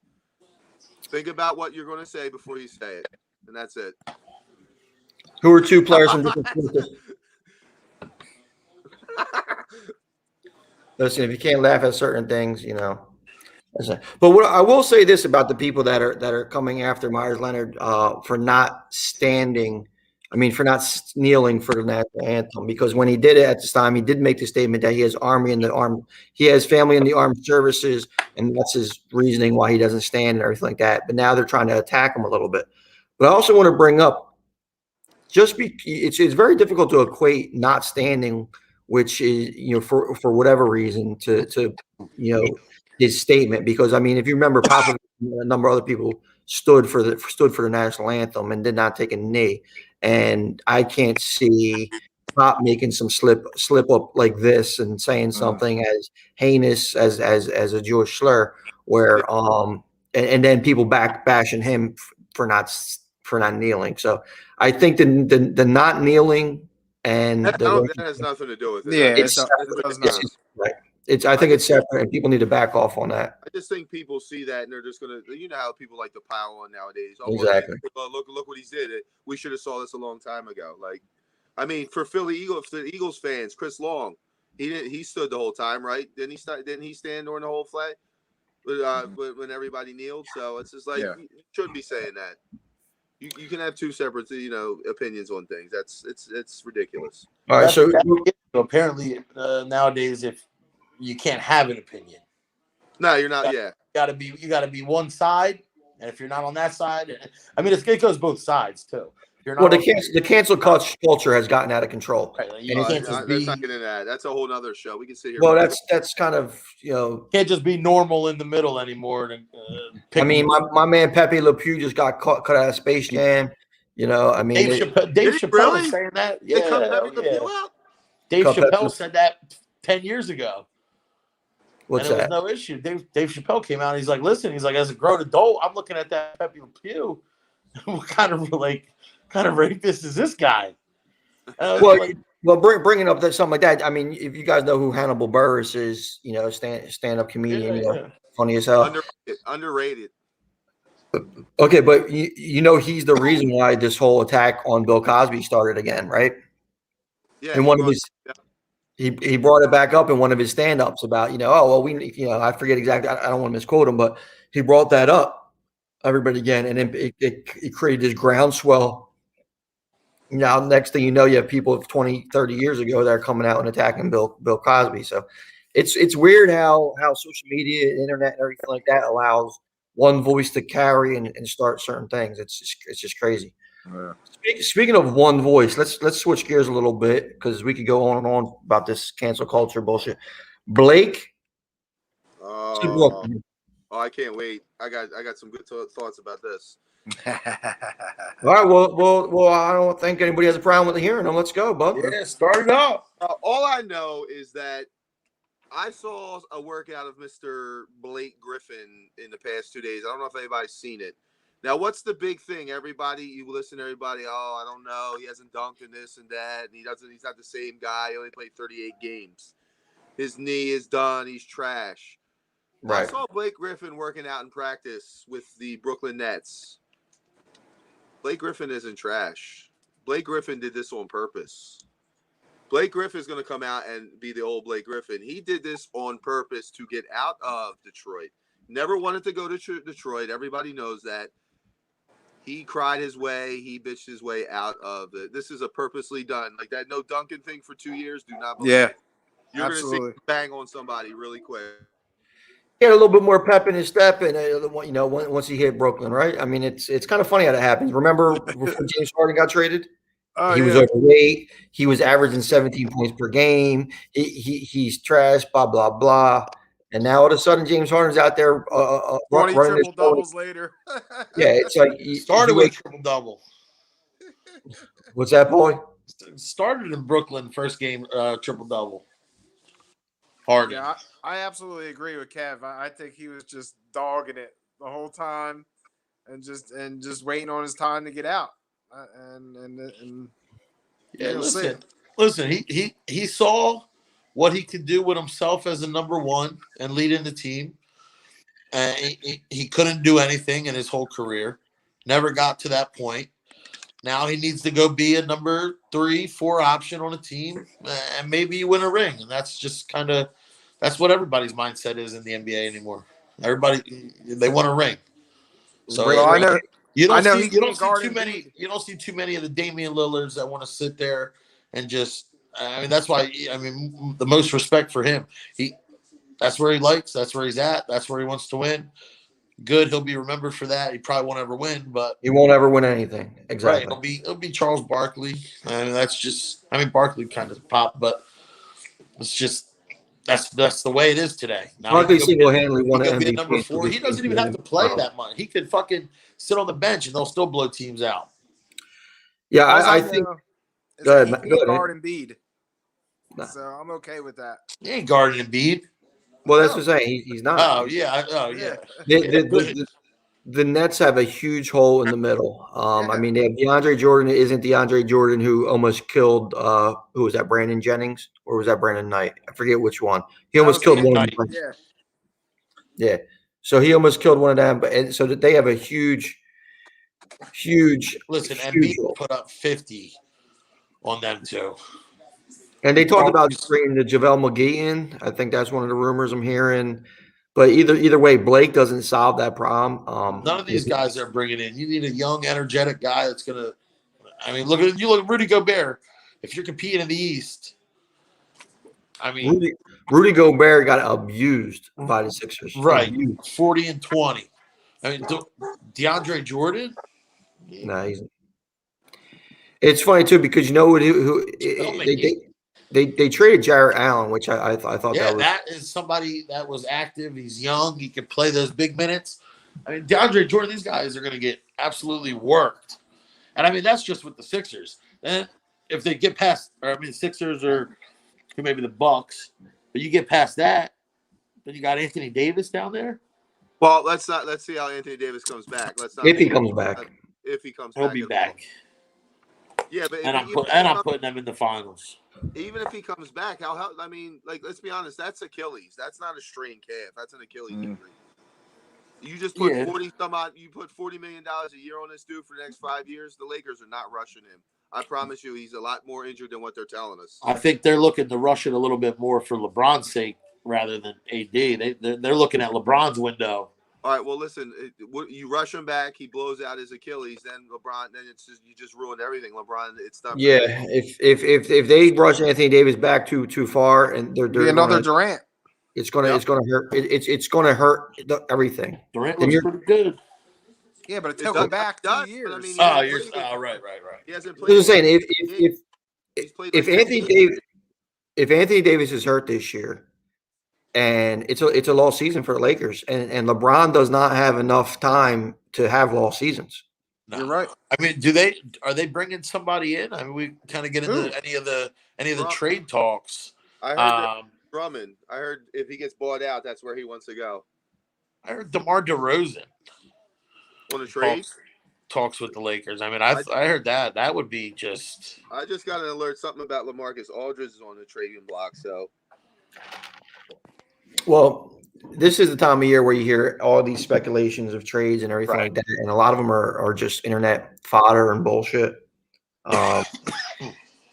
think about what you're going to say before you say it, and that's it. Who are two players from different sports? Listen, if you can't laugh at certain things, you know. But what I will say this about the people that are coming after Myers Leonard for not standing. I mean, for not kneeling for the national anthem, because when he did it at this time, he did make the statement that he has he has family in the armed services, and that's his reasoning why he doesn't stand and everything like that. But now they're trying to attack him a little bit. But I also want to bring up, it's very difficult to equate not standing, which is, you know, for whatever reason, to you know, his statement, because I mean, if you remember, Popovich and a number of other people stood for the national anthem and did not take a knee. And I can't see Pop making some slip up like this and saying something as heinous as a Jewish slur, where and then people bashing him for not kneeling. So I think the not kneeling and that has nothing to do with it. Yeah, It's it does not. right. I think it's separate, and people need to back off on that. I just think people see that and they're just gonna, you know how people like to pile on nowadays. Oh, Exactly. Well, look what he did. We should have saw this a long time ago. Like, I mean, for the Eagles fans, Chris Long, he stood the whole time, right? Didn't he stand during the whole flag? When everybody kneeled. So it's just like, you shouldn't be saying that. You can have two separate, you know, opinions on things. It's ridiculous. All right. So apparently nowadays, if you can't have an opinion. No, you're not. You gotta be one side, and if you're not on that side, I mean, it goes both sides too. You're not the cancel culture has gotten out of control. Right, like, let's not get into that. That's a whole other show. We can sit here. Well, that's kind of, you know, can't just be normal in the middle anymore. I mean, my man Pepe Le Pew just got cut out of Space Jam. You know, I mean, Dave Chappelle was saying that. They cut Pepe Le Pew out? Dave Chappelle said that 10 years ago. What's and it that? was no issue. Dave Chappelle came out and he's like, listen, as a grown adult, I'm looking at that Pepe Le Pew. What kind of rapist is this guy? Well, bringing up something like that. I mean, if you guys know who Hannibal Buress is, you know, stand-up comedian, you know, funny as hell. Underrated. Okay, but you know, he's the reason why this whole attack on Bill Cosby started again, right? Yeah. And one of his. He brought it back up in one of his stand-ups about, you know, I forget exactly. I don't want to misquote him, but he brought that up, everybody again, and then it created this groundswell. Now, next thing you know, you have people of 20, 30 years ago that are coming out and attacking Bill Cosby. So it's weird how social media, internet, and everything like that allows one voice to carry and start certain things. It's just crazy. Yeah. Speaking of one voice, let's switch gears a little bit, because we could go on and on about this cancel culture bullshit. Blake. Oh, I can't wait. I got some good thoughts about this. All right. Well, I don't think anybody has a problem with hearing them. Let's go, bud. Yeah, start it off. All I know is that I saw a workout of Mr. Blake Griffin in the past 2 days. I don't know if anybody's seen it. Now, what's the big thing? You listen to everybody. Oh, I don't know. He hasn't dunked in this and that. And he's not the same guy. He only played 38 games. His knee is done. He's trash. Right. I saw Blake Griffin working out in practice with the Brooklyn Nets. Blake Griffin isn't trash. Blake Griffin did this on purpose. Blake Griffin is going to come out and be the old Blake Griffin. He did this on purpose to get out of Detroit. Never wanted to go to Detroit. Everybody knows that. He cried his way. He bitched his way out of it. This is a purposely done. Like that no Duncan thing for 2 years. Do not believe it. You're going to see him bang on somebody really quick. He had a little bit more pep in his step, and you know, once he hit Brooklyn, right? I mean, it's kind of funny how that happens. Remember before James Harden got traded? He was overweight. He was averaging 17 points per game. He's trash. Blah blah blah. And now all of a sudden, James Harden's out there 20 triple doubles later. Yeah, it's like he started with triple double. What's that, boy? Started in Brooklyn, first game triple double. Harden. Yeah, I absolutely agree with Kev. I think he was just dogging it the whole time, and just waiting on his time to get out. And Yeah, you'll see. listen. He saw what he could do with himself as a number one and leading the team. He couldn't do anything in his whole career. Never got to that point. Now he needs to go be a number 3, 4 option on a team, and maybe win a ring. And that's just that's what everybody's mindset is in the NBA anymore. Everybody, they want a ring. So Well, you don't see he can't guard Embiid. You don't see too many of the Damian Lillards that want to sit there and just. I mean, that's why. I mean, the most respect for him. That's where he likes. That's where he's at. That's where he wants to win. Good. He'll be remembered for that. He probably won't ever win, but He won't ever win anything. Exactly. right. It'll be Charles Barkley. I mean, that's just. I mean, Barkley kind of popped, but it's just that's the way it is today. Now Barkley single-handedly won he an could be a MVP. number 4. He doesn't even have to play that much. He could fucking sit on the bench and they'll still blow teams out. Yeah, All I think. Go ahead. He Go can't ahead. guard Embiid, Nah. so I'm okay with that. He ain't guarding Embiid. Well, that's what I'm saying. He's not. Oh yeah. The Nets have a huge hole in the middle. I mean, they have DeAndre Jordan. Isn't DeAndre Jordan who almost killed? Who was that? Brandon Jennings or was that Brandon Knight? I forget which one. He almost killed one of them. Yeah. Yeah. So he almost killed one of them. But so that they have a huge. Listen, huge Embiid hole. put up 50 on them too. And they talked about bringing the JaVale McGee in. I think that's one of the rumors I'm hearing. But either way, Blake doesn't solve that problem. None of these guys are bringing in. You need a young, energetic guy that's gonna. I mean, look at Rudy Gobert. If you're competing in the East, I mean, Rudy Gobert got abused by the Sixers. Right, Abused. 40 and 20. I mean, DeAndre Jordan. Nah, it's funny too because you know who they traded Jarrett Allen, which I thought that is somebody that was active. He's young. He can play those big minutes. I mean, DeAndre Jordan. These guys are going to get absolutely worked, and I mean that's just with the Sixers. Then if they get past, or I mean, Sixers or maybe the Bucks, but you get past that, then you got Anthony Davis down there. Well, let's see how Anthony Davis comes back. If he comes back. If he comes He'll back. be back. Yeah, but I'm putting them in the finals. Even if he comes back, I mean, like, let's be honest, that's Achilles. That's not a strained calf. That's an Achilles injury. You just put you put $40 million a year on this dude for the next 5 years. The Lakers are not rushing him. I promise you, he's a lot more injured than what they're telling us. I think they're looking to rush it a little bit more for LeBron's sake rather than AD. They're looking at LeBron's window. All right, well, listen, you rush him back, he blows out his Achilles, then LeBron, then you just ruined everything. LeBron, it's done. Yeah, if they rush Anthony Davis back too far, and they're another Durant, it's gonna hurt. It's gonna hurt everything. Durant looks pretty good. Yeah, but it took him back 2 years. I mean, right. He hasn't played. I was saying if Anthony Davis is hurt this year. And it's a lost season for the Lakers, and LeBron does not have enough time to have lost seasons. No. You're right. I mean, are they bringing somebody in? I mean, we kind of get into any of the trade talks. I heard Drummond. I heard if he gets bought out, that's where he wants to go. I heard DeMar DeRozan want to trade talks with the Lakers. I mean, I heard that would be just. I just got an alert. Something about LaMarcus Aldridge is on the trading block. So. Well, this is the time of year where you hear all these speculations of trades and everything like that, and a lot of them are just internet fodder and bullshit.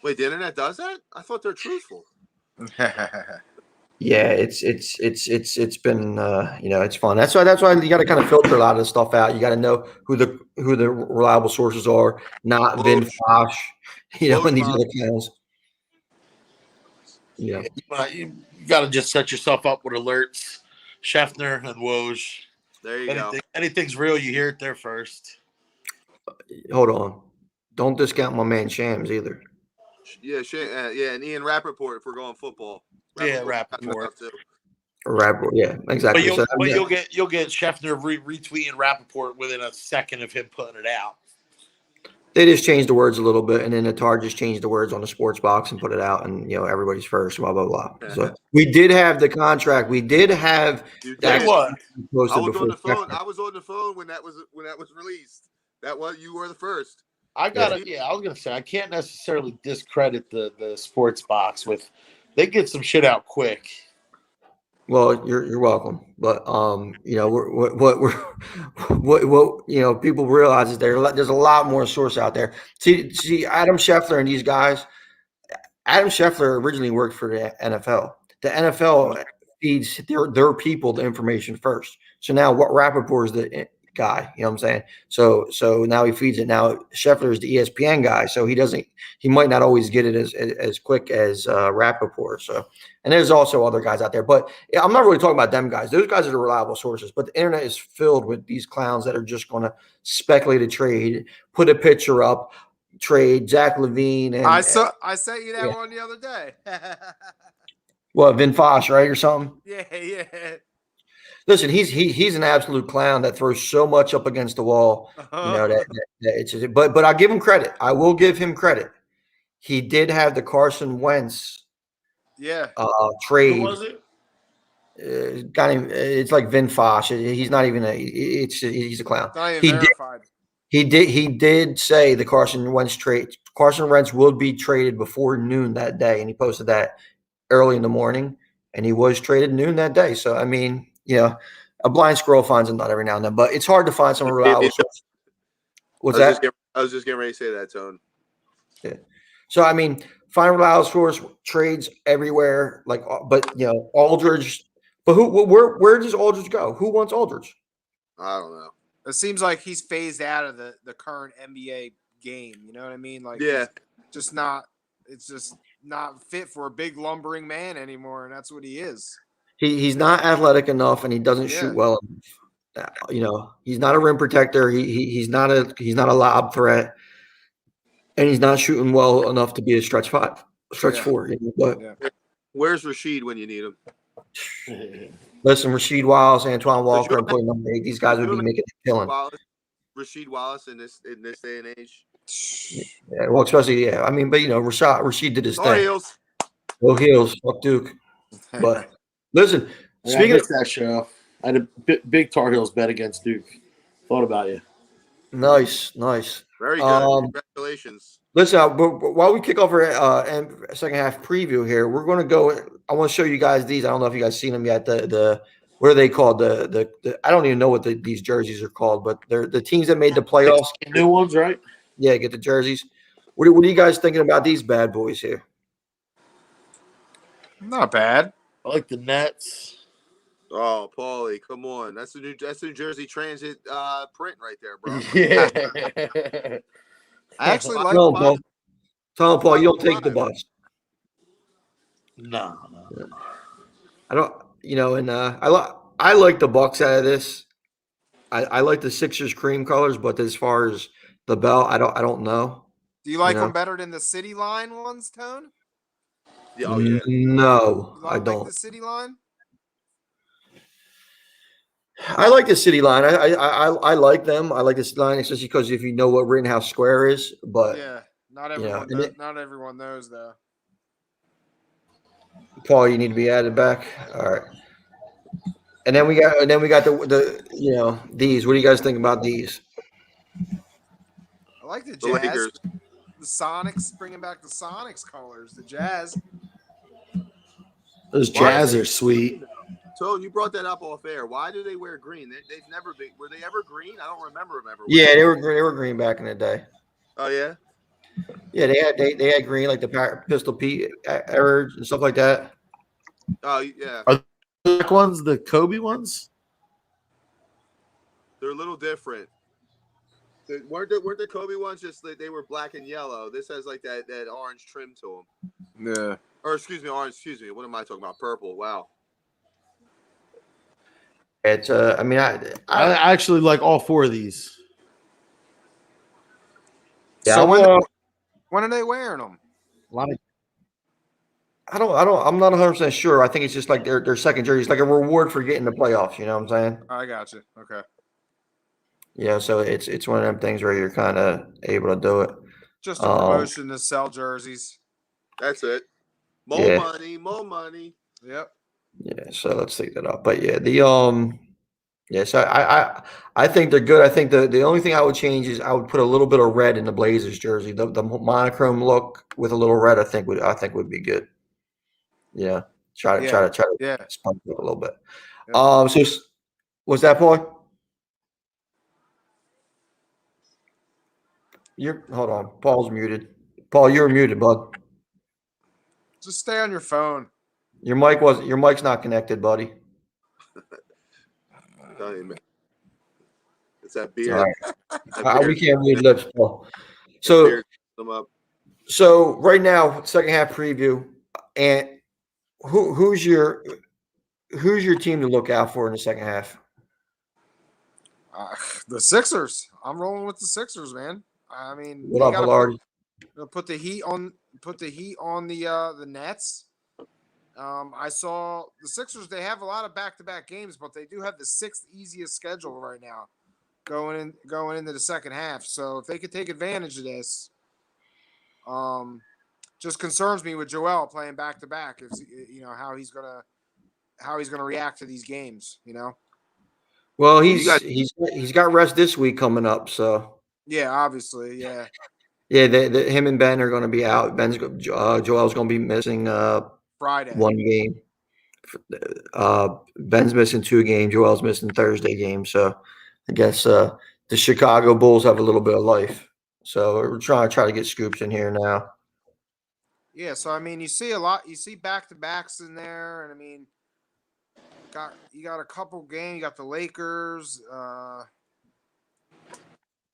Wait, the internet does that? I thought they're truthful. Yeah, it's been it's fun. That's why you got to kind of filter a lot of the stuff out. You got to know who the reliable sources are, not Vin Fosh, and these other channels. Yeah, you got to just set yourself up with alerts, Scheffner and Woj. There you go. Anything's real, you hear it there first. Hold on, don't discount my man Shams either. Yeah, and Ian Rappaport if we're going football. Rappaport. Yeah, exactly. But you'll get Scheffner retweeting Rappaport within a second of him putting it out. They just changed the words a little bit, and then Atar just changed the words on the sports box and put it out, and everybody's first, blah blah blah. So we did have the contract. We did have that. What? Posted I was before on the phone. I was on the phone when that was released. You were the first. I got it. Yeah, I was gonna say I can't necessarily discredit the sports box with they get some shit out quick. Well, you're welcome, but what people realize is there's a lot more source out there. See, Adam Scheffler and these guys. Adam Scheffler originally worked for the NFL. The NFL feeds their people the information first. So now what Rappaport is the guy, you know what I'm saying? So now he feeds it. Now Scheffler is the ESPN guy, so he might not always get it as quick as Rappaport. So, and there's also other guys out there, but I'm not really talking about them guys. Those guys are the reliable sources, but the internet is filled with these clowns that are just going to speculate a trade, put a picture up, trade Zach Levine, and I sent you that one the other day. What, Vin Foss, right, or something? Yeah. Listen, he's an absolute clown that throws so much up against the wall. That it's just, but I'll give him credit. I will give him credit. He did have the Carson Wentz trade. Who was it? It's like Vin Foss. He's not even he's a clown. Not even verified. He did say the Carson Wentz trade. Carson Wentz will be traded before noon that day, and he posted that early in the morning, and he was traded noon that day. So I mean, a blind squirrel finds a nut every now and then, but it's hard to find some reliable source. What's that? I was just getting ready to say that, Tone. Yeah. So I mean, find reliable source, trades everywhere, but Aldridge. But where does Aldridge go? Who wants Aldridge? I don't know. It seems like he's phased out of the current NBA game. You know what I mean? Like, yeah, it's just not fit for a big lumbering man anymore, and that's what he is. He's not athletic enough, and he doesn't shoot well enough. He's not a rim protector. He's not a lob threat, and he's not shooting well enough to be a stretch four. But where's Rasheed when you need him? Listen, Rasheed Wallace, Antoine Walker, and playing number 8. These guys would be making a killing. Rasheed Wallace in this day and age. Yeah, well, especially I mean, but Rasheed did his thing. Heels. Go Heels, fuck Duke. But listen, speaking of that show, I had a big Tar Heels bet against Duke. Thought about you. Nice. Very good. Congratulations. Listen, while we kick off our second half preview here, we're going to go. I want to show you guys these. I don't know if you guys seen them yet. The what are they called? The I don't even know what these jerseys are called, but they're the teams that made the playoffs. New ones, right? Yeah, get the jerseys. What are you guys thinking about these bad boys here? Not bad. I like the Nets. Oh, Paulie, come on. That's the New Jersey Transit print right there, bro. Yeah. I actually like Tom Paul, you don't take the bus. No. I don't, and I like the Bucks out of this. I like the Sixers cream colors, but as far as the belt, I don't know. Do you like them better than the City Line ones, Tone? Yeah, oh yeah. No, I don't. Like the City Line? I like the City Line. I like them. I like the City Line, especially because if you know what Rittenhouse Square is. But yeah, not everyone. Not everyone knows though. Paul, you need to be added back. All right. And then we got the these. What do you guys think about these? I like the Jazz. Lakers. The Sonics, bringing back the Sonics colors. The Jazz. Those Jazz are sweet. So you brought that up off air. Why do they wear green? They've never been. Were they ever green? I don't remember. Yeah, they were green. They were green back in the day. Oh yeah. Yeah, they had green like the Pistol Pete era and stuff like that. Oh yeah. Are the black ones the Kobe ones? They're a little different. Weren't the Kobe ones just they were black and yellow? This has like that orange trim to them. Yeah. Or excuse me, orange. Excuse me. What am I talking about? Purple. Wow. It's I mean I actually like all four of these. Yeah, so when are they wearing them? A lot of. I'm not 100% sure. I think it's just like their second jersey. It's like a reward for getting the playoffs. You know what I'm saying? I got you. Okay. Yeah, so it's one of them things where you're kind of able to do it. Just a promotion to sell jerseys. That's it. More Yeah. money, more money. Yep. Yeah, so let's take that up. But yeah, so I think they're good. I think the only thing I would change is I would put a little bit of red in the Blazers jersey. The monochrome look with a little red, I think would be good. Yeah, try to Yeah. spunk it up a little bit. Yep. So what's that, Paul? Hold on. Paul's muted. Paul, you're muted, bud. Just stay on your phone. Your mic's not connected, buddy. Tell you, man. It's that beard. All right. We can't read lips, Paul. So Beard them up. So right now, second half preview, and who's your team to look out for in the second half? The Sixers. I'm rolling with the Sixers, man. I mean, What up, Hilarity? Put the heat on the Nets. I saw the Sixers. They have a lot of back-to-back games, but they do have the 6th easiest schedule right now, going into the second half. So if they could take advantage of this, just concerns me with Joel playing back-to-back. If how he's gonna react to these games. Well, he's got rest this week coming up, so Yeah, obviously, yeah. yeah. Him and Ben are going to be out. Joel's going to be missing Friday. one game. Ben's missing 2 games. Joel's missing Thursday game. So I guess the Chicago Bulls have a little bit of life. So we're trying to get scoops in here now. Yeah, so I mean, you see a lot. You see back-to-backs in there, and I mean, you got a couple games. You got the Lakers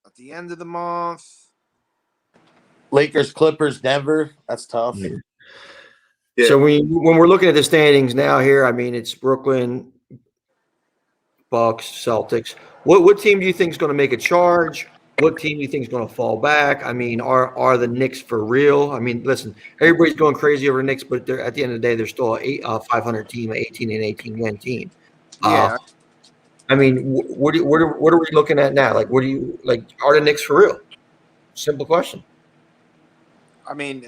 at the end of the month. Lakers, Clippers, Denver. That's tough. Yeah. So when we're looking at the standings now here, I mean, it's Brooklyn, Bucks, Celtics. What team do you think is going to make a charge? What team do you think is going to fall back? I mean, are the Knicks for real? I mean, listen, everybody's going crazy over the Knicks, but at the end of the day, they're still a 500 team, an 18 win team. Yeah. I mean, what are we looking at now? Like, are the Knicks for real? Simple question. I mean,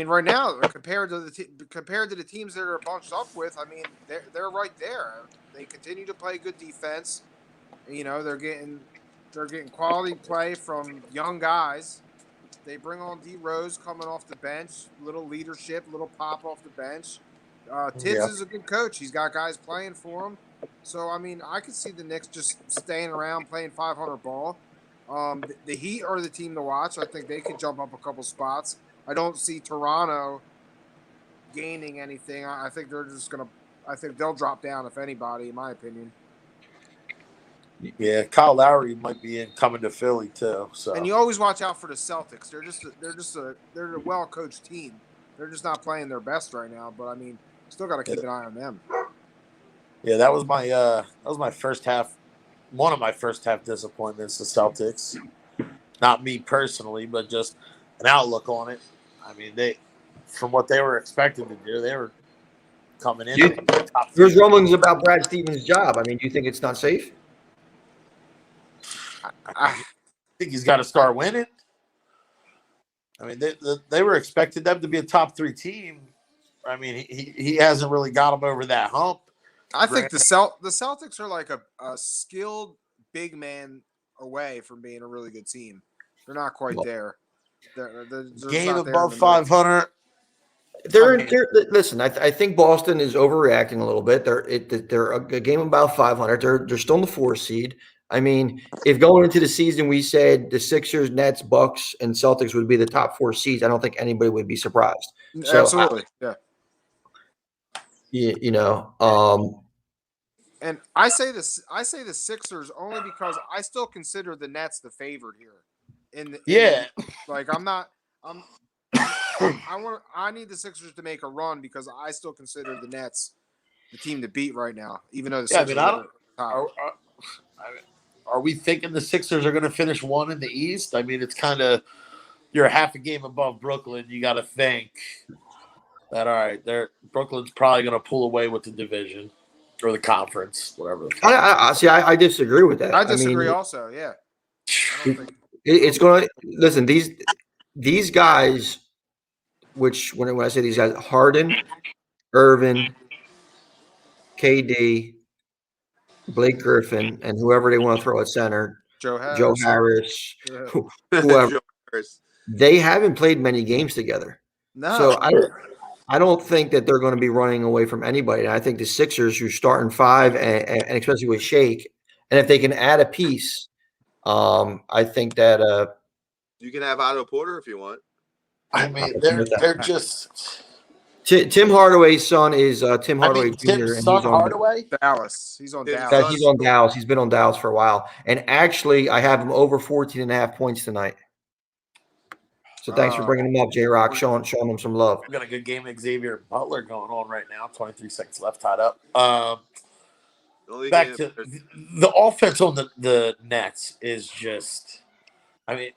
right now compared to the teams that are bunched up with, I mean, they're right there. They continue to play good defense. They're getting quality play from young guys. They bring on D Rose coming off the bench, little leadership, little pop off the bench. Tibbs is a good coach. He's got guys playing for him. So I mean, I could see the Knicks just staying around playing 500 ball. The Heat are the team to watch. I think they could jump up a couple spots. I don't see Toronto gaining anything. I think they'll drop down if anybody, in my opinion. Yeah, Kyle Lowry might be coming to Philly too. So, and you always watch out for the Celtics. They're a well coached team. They're just not playing their best right now. But I mean, still got to keep an eye on them. Yeah, that was my first half. One of my first half disappointments. The Celtics, not me personally, but just an outlook on it. I mean, from what they were expected to do, they were coming in. There's rumblings about Brad Stevens' job. I mean, do you think it's not safe? I think he's got to start winning. I mean, they were expecting them to be a top 3 team. I mean, he hasn't really got them over that hump. I think the Celtics are like a skilled big man away from being a really good team. They're not quite there. They're game above 500. Listen. I think Boston is overreacting a little bit. They're a game about 500. They're still in the 4 seed. I mean, if going into the season we said the Sixers, Nets, Bucks, and Celtics would be the top 4 seeds, I don't think anybody would be surprised. So, absolutely, and I say the Sixers only because I still consider the Nets the favorite here. I need the Sixers to make a run because I still consider the Nets the team to beat right now, even though the Sixers are top. Are we thinking the Sixers are going to finish 1 in the East? I mean, it's kind of you're half a game above Brooklyn. You got to think that all right, Brooklyn's probably going to pull away with the division, or the conference, whatever. I disagree with that. I disagree mean, also. Yeah. I don't think it's going to listen. These guys, which when I say these guys, Harden, Irvin, KD, Blake Griffin, and whoever they want to throw at center, Joe Joe Harris. Harris, Yeah. whoever. Joe Harris. They haven't played many games together. No. So I don't think that they're going to be running away from anybody. And I think the Sixers, who start in five, and especially with Shake, and if they can add a piece, I think that You can have Otto Porter if you want. I mean, they're just. Tim Hardaway's son is Tim Hardaway Jr. Tim's and son he's on Hardaway. Dallas. He's on His Dallas. son- He's on Dallas. He's been on Dallas for a while. And actually, I have him over 14.5 points tonight. So thanks for bringing him up, J-Rock, showing him some love. We've got a good game of Xavier Butler going on right now. 23 seconds left, tied up. Back to the offense on the Nets is just. I mean,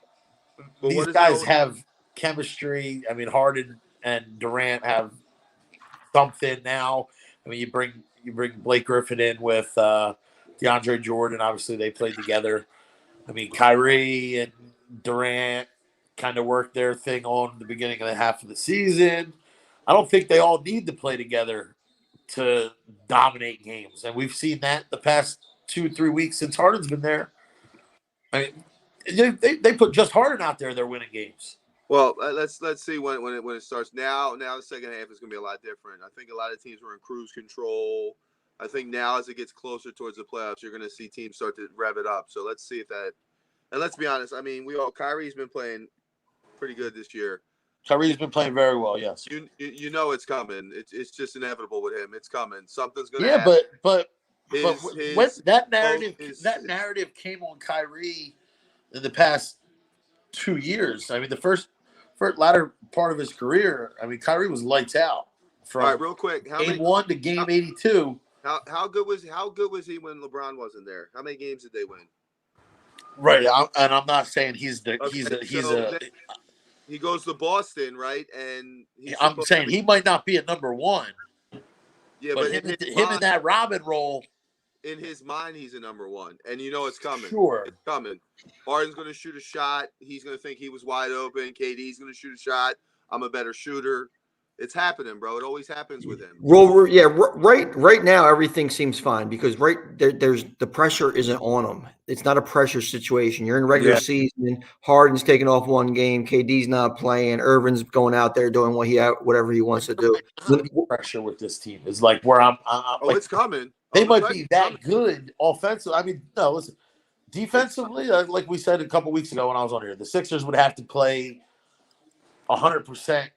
these guys have chemistry. I mean, Harden and Durant have something now. I mean, you bring Blake Griffin in with DeAndre Jordan. Obviously, they played together. I mean, Kyrie and Durant kind of worked their thing on the beginning of the half of the season. I don't think they all need to play together to dominate games, and we've seen that the past 2-3 weeks since Harden's been there. I mean, they put just Harden out there; they're winning games. Well, let's see when it starts. Now the second half is going to be a lot different. I think a lot of teams were in cruise control. I think now as it gets closer towards the playoffs, you're going to see teams start to rev it up. So let's see if that. And let's be honest. I mean, Kyrie's been playing pretty good this year. Kyrie's been playing very well. Yes. You know it's coming. It's just inevitable with him. It's coming. Something's going to happen. Yeah, but when that narrative came on Kyrie in the past 2 years. I mean, the first latter part of his career, I mean, Kyrie was lights out from all right, real quick. game 1 to game 82. How good was he when LeBron wasn't there? How many games did they win? Right, and I'm not saying he goes to Boston, right? And I'm saying he might not be a number one. Yeah, but him in that Robin role. In his mind, he's a number one, and you know it's coming. Sure, it's coming. Harden's going to shoot a shot. He's going to think he was wide open. KD's going to shoot a shot. I'm a better shooter. It's happening, bro. It always happens with him. Well, yeah, right now everything seems fine because there's the pressure isn't on him. It's not a pressure situation. You're in regular season. Harden's taking off one game. KD's not playing. Irvin's going out there doing whatever he wants to do. Pressure with this team is like where I'm like, it's coming. They might be that good offensively. I mean, no, listen. Defensively, like we said a couple weeks ago when I was on here, the Sixers would have to play 100%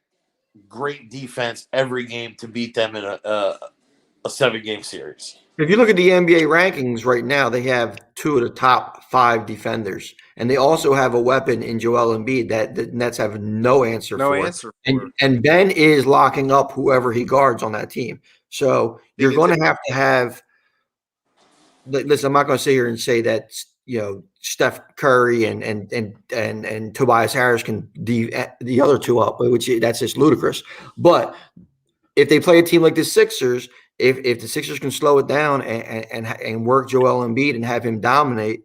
great defense every game to beat them in a 7-game series. If you look at the NBA rankings right now, they have 2 of the top 5 defenders, and they also have a weapon in Joel Embiid that the Nets have no answer for. And Ben is locking up whoever he guards on that team. So you're going to have. Listen, I'm not going to sit here and say that Steph Curry and Tobias Harris can the other two up, which that's just ludicrous. But if they play a team like the Sixers, if the Sixers can slow it down and work Joel Embiid and have him dominate,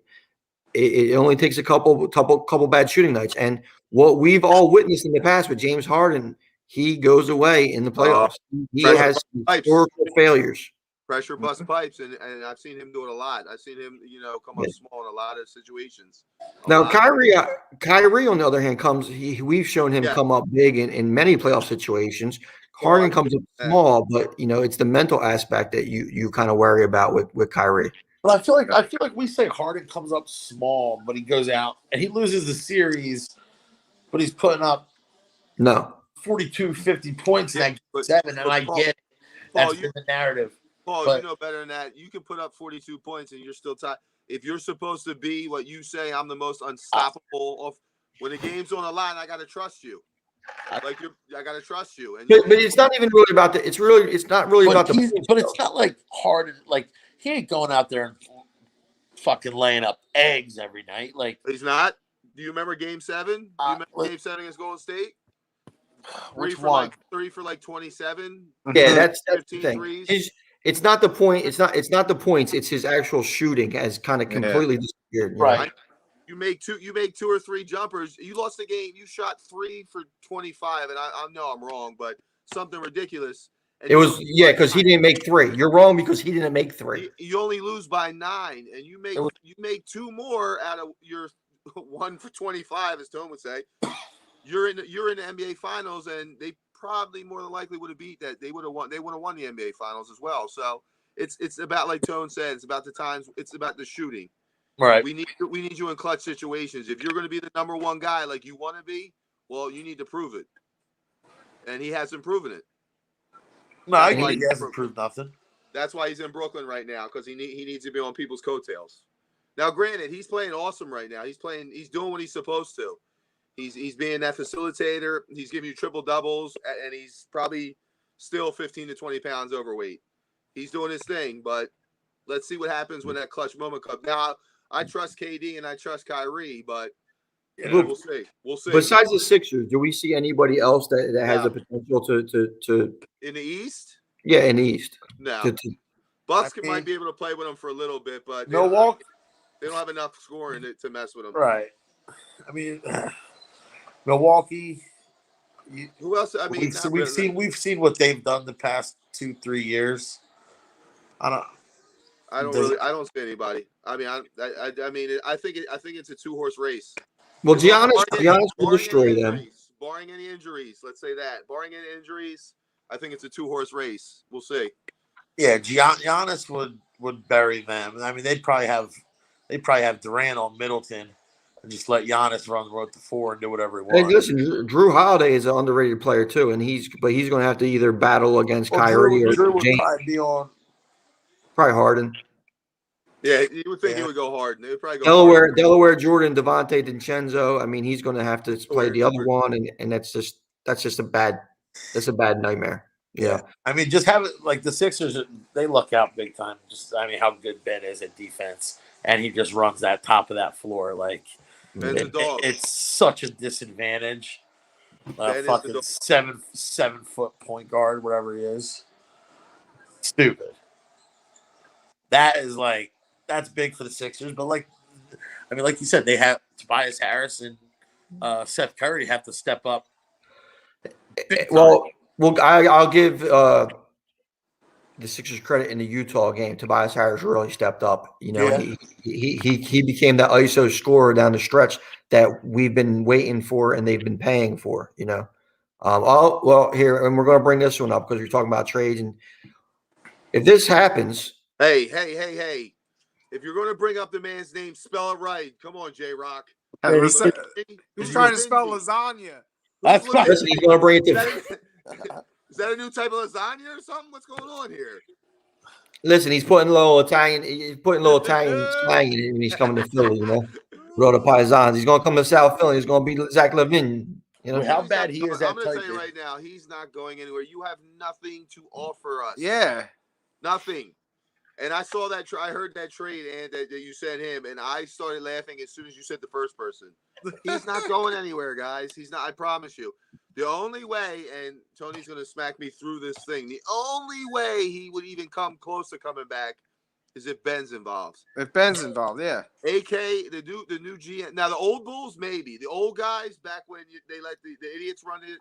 it only takes a couple bad shooting nights. And what we've all witnessed in the past with James Harden, he goes away in the playoffs. He has historical failures. Pressure bust pipes, and I've seen him do it a lot. I've seen him, come up small in a lot of situations. Now, Kyrie, on the other hand, we've shown him come up big in many playoff situations. Harden comes up small, but it's the mental aspect that you kind of worry about with Kyrie. But I feel like we say Harden comes up small, but he goes out and he loses the series, but he's putting up 42, 50 points in that 7, and I get it. That's been the narrative. Paul, you know better than that. You can put up 42 points and you're still tied. If you're supposed to be what you say, I'm the most unstoppable. When the game's on the line, I got to trust you. I got to trust you. And but it's not even really about the. It's not really about the. But it's not like Harden. Like he ain't going out there and fucking laying up eggs every night. Like he's not. Do you remember Game 7? Do you remember Game 7 against Golden State? Which one? 3 for 27. Yeah, that's the thing. It's not the point. It's not the points. It's his actual shooting has kind of completely disappeared. You know? Right. You make two or three jumpers. You lost the game. You shot 3 for 25, and I know I'm wrong, but something ridiculous. And It was because he didn't make 3. You're wrong because he didn't make 3. You only lose by 9, and you make 2 more out of your 1 for 25, as Tone would say. You're in the NBA Finals, and they probably more than likely would have beat that. They would have won. They would have won the NBA Finals as well. So it's about, like Tone said, it's about the times. It's about the shooting. Right. We need you in clutch situations. If you're going to be the number one guy like you want to be, well, you need to prove it. And he hasn't proven it. No, I think he hasn't proved nothing. That's why he's in Brooklyn right now, because he needs to be on people's coattails. Now, granted, he's playing awesome right now. He's doing what he's supposed to. He's being that facilitator. He's giving you triple doubles, and he's probably still 15 to 20 pounds overweight. He's doing his thing, but let's see what happens when that clutch moment comes. Now, I trust KD and I trust Kyrie, but we'll see. We'll see. Besides the Sixers, do we see anybody else that has the potential to in the East? Yeah, in the East. No. Bucks might be able to play with them for a little bit, but Milwaukee, they don't have enough scoring to mess with them. Right. I mean, Milwaukee. Who else? I mean, we've seen what they've done the past 2-3 years. I don't see anybody. I mean, I think it's a 2-horse race. Well, Giannis will destroy them. Barring any injuries, let's say that. Barring any injuries, I think it's a 2-horse race. We'll see. Yeah, Giannis would bury them. I mean, they'd probably have Durant on Middleton and just let Giannis run the 4 and do whatever he wants. Hey, listen, Drew Holiday is an underrated player too, and he's going to have to either battle against Kyrie or Drew would James. probably be on. Probably Harden. Yeah, you would think he would go Harden. They would probably go Delaware Jordan, Devontae DiNcenzo. I mean, he's going to have to play the other one, and that's just a bad nightmare. Yeah. I mean, just have it like the Sixers. They luck out big time. How good Ben is at defense, and he just runs that top of that floor. Like it's such a disadvantage. Fucking 7 foot point guard, whatever he is. Stupid. That's big for the Sixers, but like you said, they have Tobias Harris and Seth Curry have to step up. Well, I'll give the Sixers credit in the Utah game. Tobias Harris really stepped up. You know, he became that ISO scorer down the stretch that we've been waiting for and they've been paying for. You know, here, and we're going to bring this one up because we're talking about trades, and if this happens, hey! If you're going to bring up the man's name, spell it right. Come on, J-Rock. Who's trying to spell lasagna? That's right. Listen, he's going to bring it to. Is that a new type of lasagna or something? What's going on here? Listen, he's putting a little Italian. He's putting a little Italian slang in it when he's coming to Philly. You know, Rhoda Paisans. He's going to come to South Philly. He's going to be Zach LaVine. You know how bad he is. I'm going to tell you right now, he's not going anywhere. You have nothing to offer us. Yeah, nothing. And I saw that. I heard that trade and that you sent him, and I started laughing as soon as you said the first person. He's not going anywhere, guys. He's not. I promise you. The only way, and Tony's going to smack me through this thing. The only way he would even come close to coming back is if Ben's involved. If Ben's involved, yeah. AK, the new GM. Now the old Bulls, maybe. The old guys back when they let the idiots run it,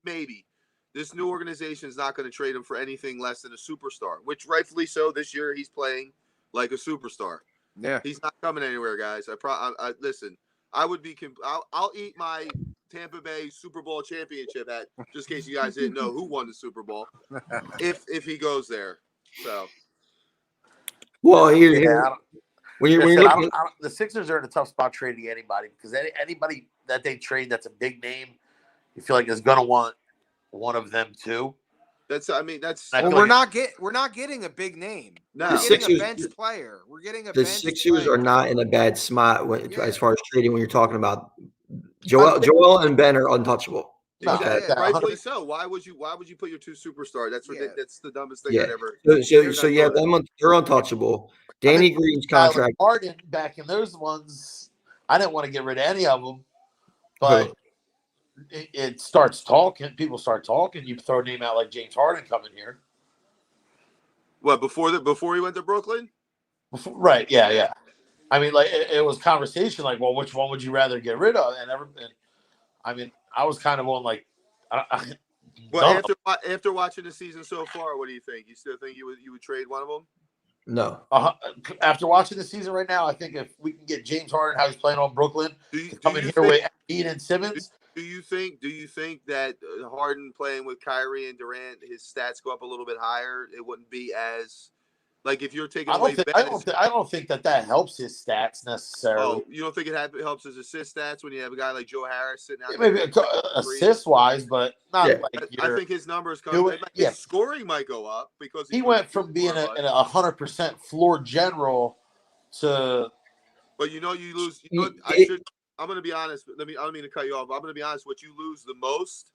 maybe. This new organization is not going to trade him for anything less than a superstar, which rightfully so. This year he's playing like a superstar. Yeah, he's not coming anywhere, guys. Listen. I would be. I'll eat my Tampa Bay Super Bowl championship hat, just in case you guys didn't know who won the Super Bowl. if he goes there, so. Well, the Sixers are in a tough spot trading anybody because anybody that they trade that's a big name, you feel like is going to want one of them too. We're not getting a big name. No, we're getting a bench player. We're getting a the bench Sixers player. are not in a bad spot as far as trading when you're talking about Joel and Ben are untouchable. Rightfully so. Why would you put your two superstars? That's the dumbest thing I'd ever. So yeah, they're untouchable. Danny Green's contract. Harden back in those ones, I didn't want to get rid of any of them, but. It starts talking. People start talking. You throw a name out like James Harden coming here. What, before he went to Brooklyn? Right? Yeah. I mean, like it was conversation like, well, which one would you rather get rid of? And I mean, I was kind of on like, Well, after watching the season so far, what do you think? You still think you would trade one of them? No. After watching the season right now, I think if we can get James Harden, how he's playing on Brooklyn, come in here with Embiid and Simmons. Do you think that Harden playing with Kyrie and Durant, his stats go up a little bit higher? It wouldn't be as like if you're taking away. I don't think that helps his stats necessarily. Oh, you don't think it helps his assist stats when you have a guy like Joe Harris sitting out there? Maybe assist wise, but not like I think his numbers come. His scoring might go up because he went from being a 100% floor general to. But you lose. I'm going to be honest. I don't mean to cut you off. I'm going to be honest. What you lose the most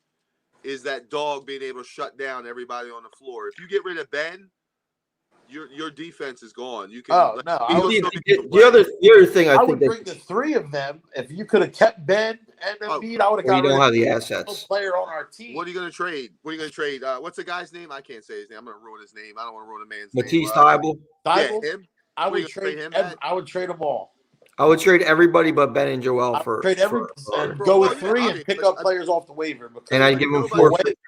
is that dog being able to shut down everybody on the floor. If you get rid of Ben, your defense is gone. You can. Oh no! The other thing I would bring the three of them. If you could have kept Ben and Embiid, I would have got. You don't have the assets. Player on our team. What are you going to trade? What's the guy's name? I can't say his name. I'm going to ruin his name. I don't want to ruin a man's name. Matisse Thybulle. Yeah, him. I would trade him. I would trade them all. I would trade everybody but Ben and Joel for go with three and pick up players off the waiver. And I give them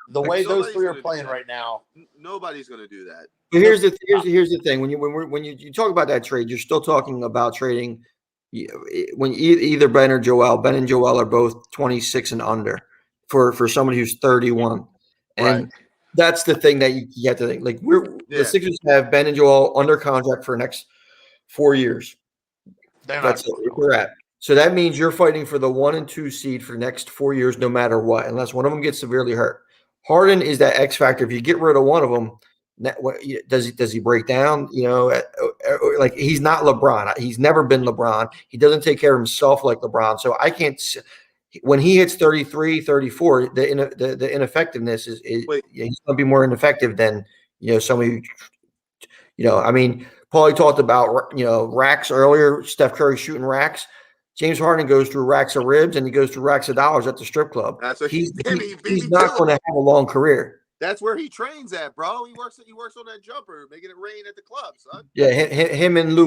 the way those three are playing right now. Nobody's going to do that. But here's the thing: when you talk about that trade, you're still talking about trading when either Ben or Joel. Ben and Joel are both 26 and under for somebody who's 31, and that's the thing that you have to think. Like the Sixers have Ben and Joel under contract for the next 4 years. That's where we're at. So that means you're fighting for the 1 and 2 seed for the next 4 years, no matter what, unless one of them gets severely hurt. Harden is that X factor. If you get rid of one of them, does he break down? Like he's not LeBron. He's never been LeBron. He doesn't take care of himself like LeBron. So I can't. When he hits 33, 34, the ineffectiveness is he's going to be more ineffective than somebody. I mean. Paulie talked about, racks earlier, Steph Curry shooting racks. James Harden goes through racks of ribs and he goes through racks of dollars at the strip club. That's what he's not going to have a long career. That's where he trains at, bro. He works on that jumper, making it rain at the club, son. Yeah, him and Lou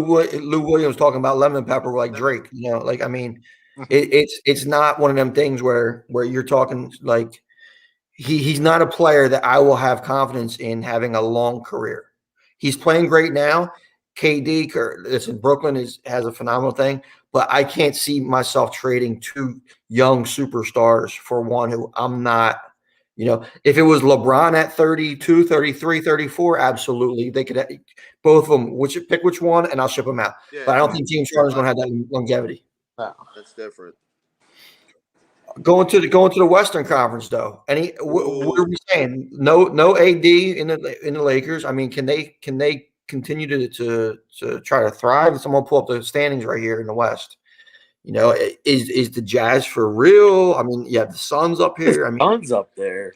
Williams talking about lemon pepper like Drake. I mean, it's not one of them things where you're talking like he's not a player that I will have confidence in having a long career. He's playing great now. KD, listen, Brooklyn has a phenomenal thing, but I can't see myself trading two young superstars for one who I'm not, if it was LeBron at 32, 33, 34, absolutely. They could both of them, pick which one and I'll ship them out. Yeah, but I don't think James Harden's going to have that longevity. No, that's different. Going to the Western Conference though. What are we saying? No AD in the Lakers. I mean, can they continue to try to thrive? Someone pull up the standings right here in the West. Is the Jazz for real? I mean, you have the Suns up here. I mean, Suns up there.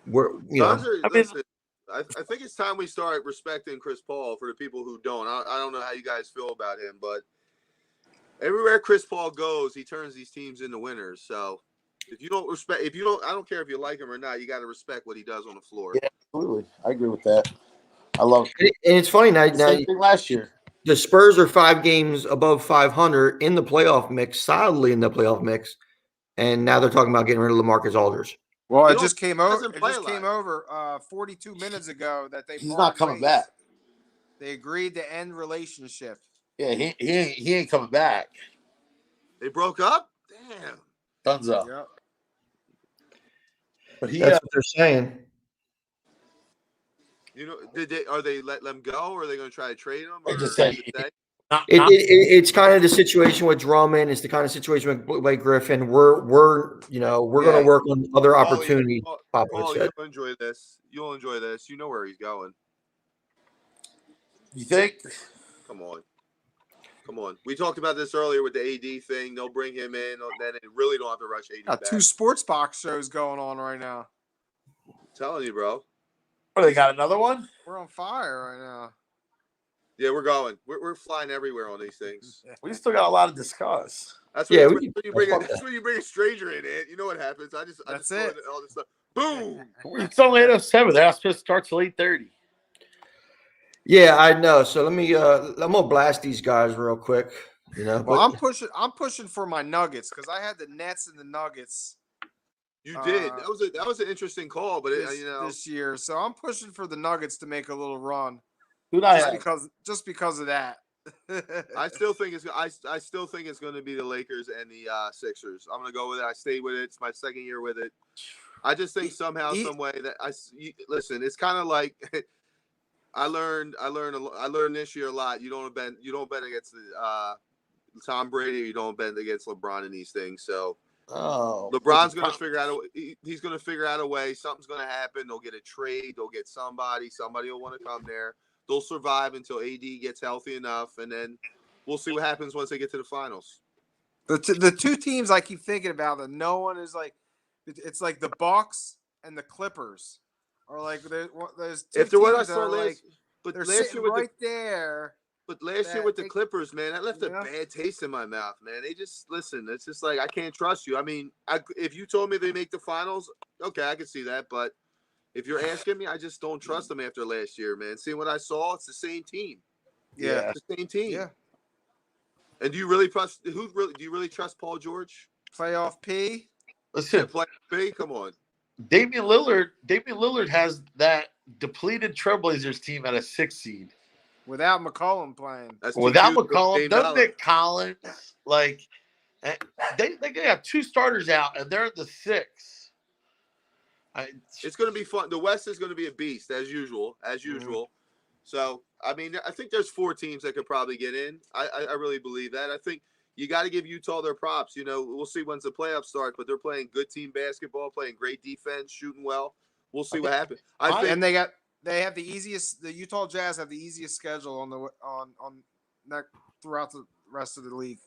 I think it's time we start respecting Chris Paul for the people who don't. I don't know how you guys feel about him, but everywhere Chris Paul goes, he turns these teams into winners. So I don't care if you like him or not, you got to respect what he does on the floor. Yeah, absolutely. I agree with that. I love it. And it's funny now last year. The Spurs are 5 games above 500 in the playoff mix, solidly in the playoff mix, and now they're talking about getting rid of LaMarcus Aldridge. Well, it just came over 42 minutes ago that he's not coming back. They agreed to end relationship. Yeah, he ain't coming back. They broke up? Damn. Thumbs up. Yep. But that's what they're saying. Are they let them go, or are they going to try to trade them? It's kind of the situation with Drummond. It's the kind of situation with Blake Griffin. We're going to work on other opportunities. Paul, you'll enjoy this. You know where he's going. You think? Come on. We talked about this earlier with the AD thing. They'll bring him in, then they really don't have to rush AD back. 2 sports box shows going on right now. I'm telling you, bro. Oh, they got another one? We're on fire right now. Yeah, we're going. We're flying everywhere on these things. We still got a lot to discuss. That's when you bring a stranger in, Ant. You know what happens? I just all this stuff. Boom. It's only 8:07. They're not supposed to start till 8:30. Yeah, I know. So let me. I'm gonna blast these guys real quick. Well, But I'm pushing for my Nuggets because I had the Nets and the Nuggets. You did. That was an interesting call, but This year, so I'm pushing for the Nuggets to make a little run. Who'd I Just have? because of that. I still think it's going to be the Lakers and the Sixers. I'm going to go with it. I stayed with it. It's my second year with it. I just think somehow, some way that listen. It's kind of like I learned this year a lot. You don't bet against the Tom Brady. You don't bet against LeBron in these things. So LeBron's going to figure out he's going to figure out a way. Something's going to happen. They'll get a trade. They'll get somebody. Somebody will want to come there. They'll survive until AD gets healthy enough, and then we'll see what happens once they get to the finals. The two teams I keep thinking about that no one is like, it's like the Bucks and the Clippers, or like there's two After what I teams that saw are like, but they're last sitting year right there. But last year with the Clippers, man, that left a bad taste in my mouth, man. They just listen. It's just like I can't trust you. I mean, if you told me they make the finals, okay, I could see that. But if you're asking me, I just don't trust them after last year, man. Seeing what I saw, it's the same team. Yeah, it's the same team. Yeah. And do you really trust Paul George? Playoff P. Listen, playoff P. Come on. Damian Lillard has that depleted Trailblazers team at a 6 seed. Without McCollum playing. Without McCollum, doesn't Nick Collins, like they have 2 starters out and they're in the 6. It's going to be fun. The West is going to be a beast as usual. So I mean, I think there's 4 teams that could probably get in. I really believe that. I think you got to give Utah their props. You know, we'll see once the playoffs start, but they're playing good team basketball, playing great defense, shooting well. We'll see what happens. And they have the easiest. The Utah Jazz have the easiest schedule on that throughout the rest of the league.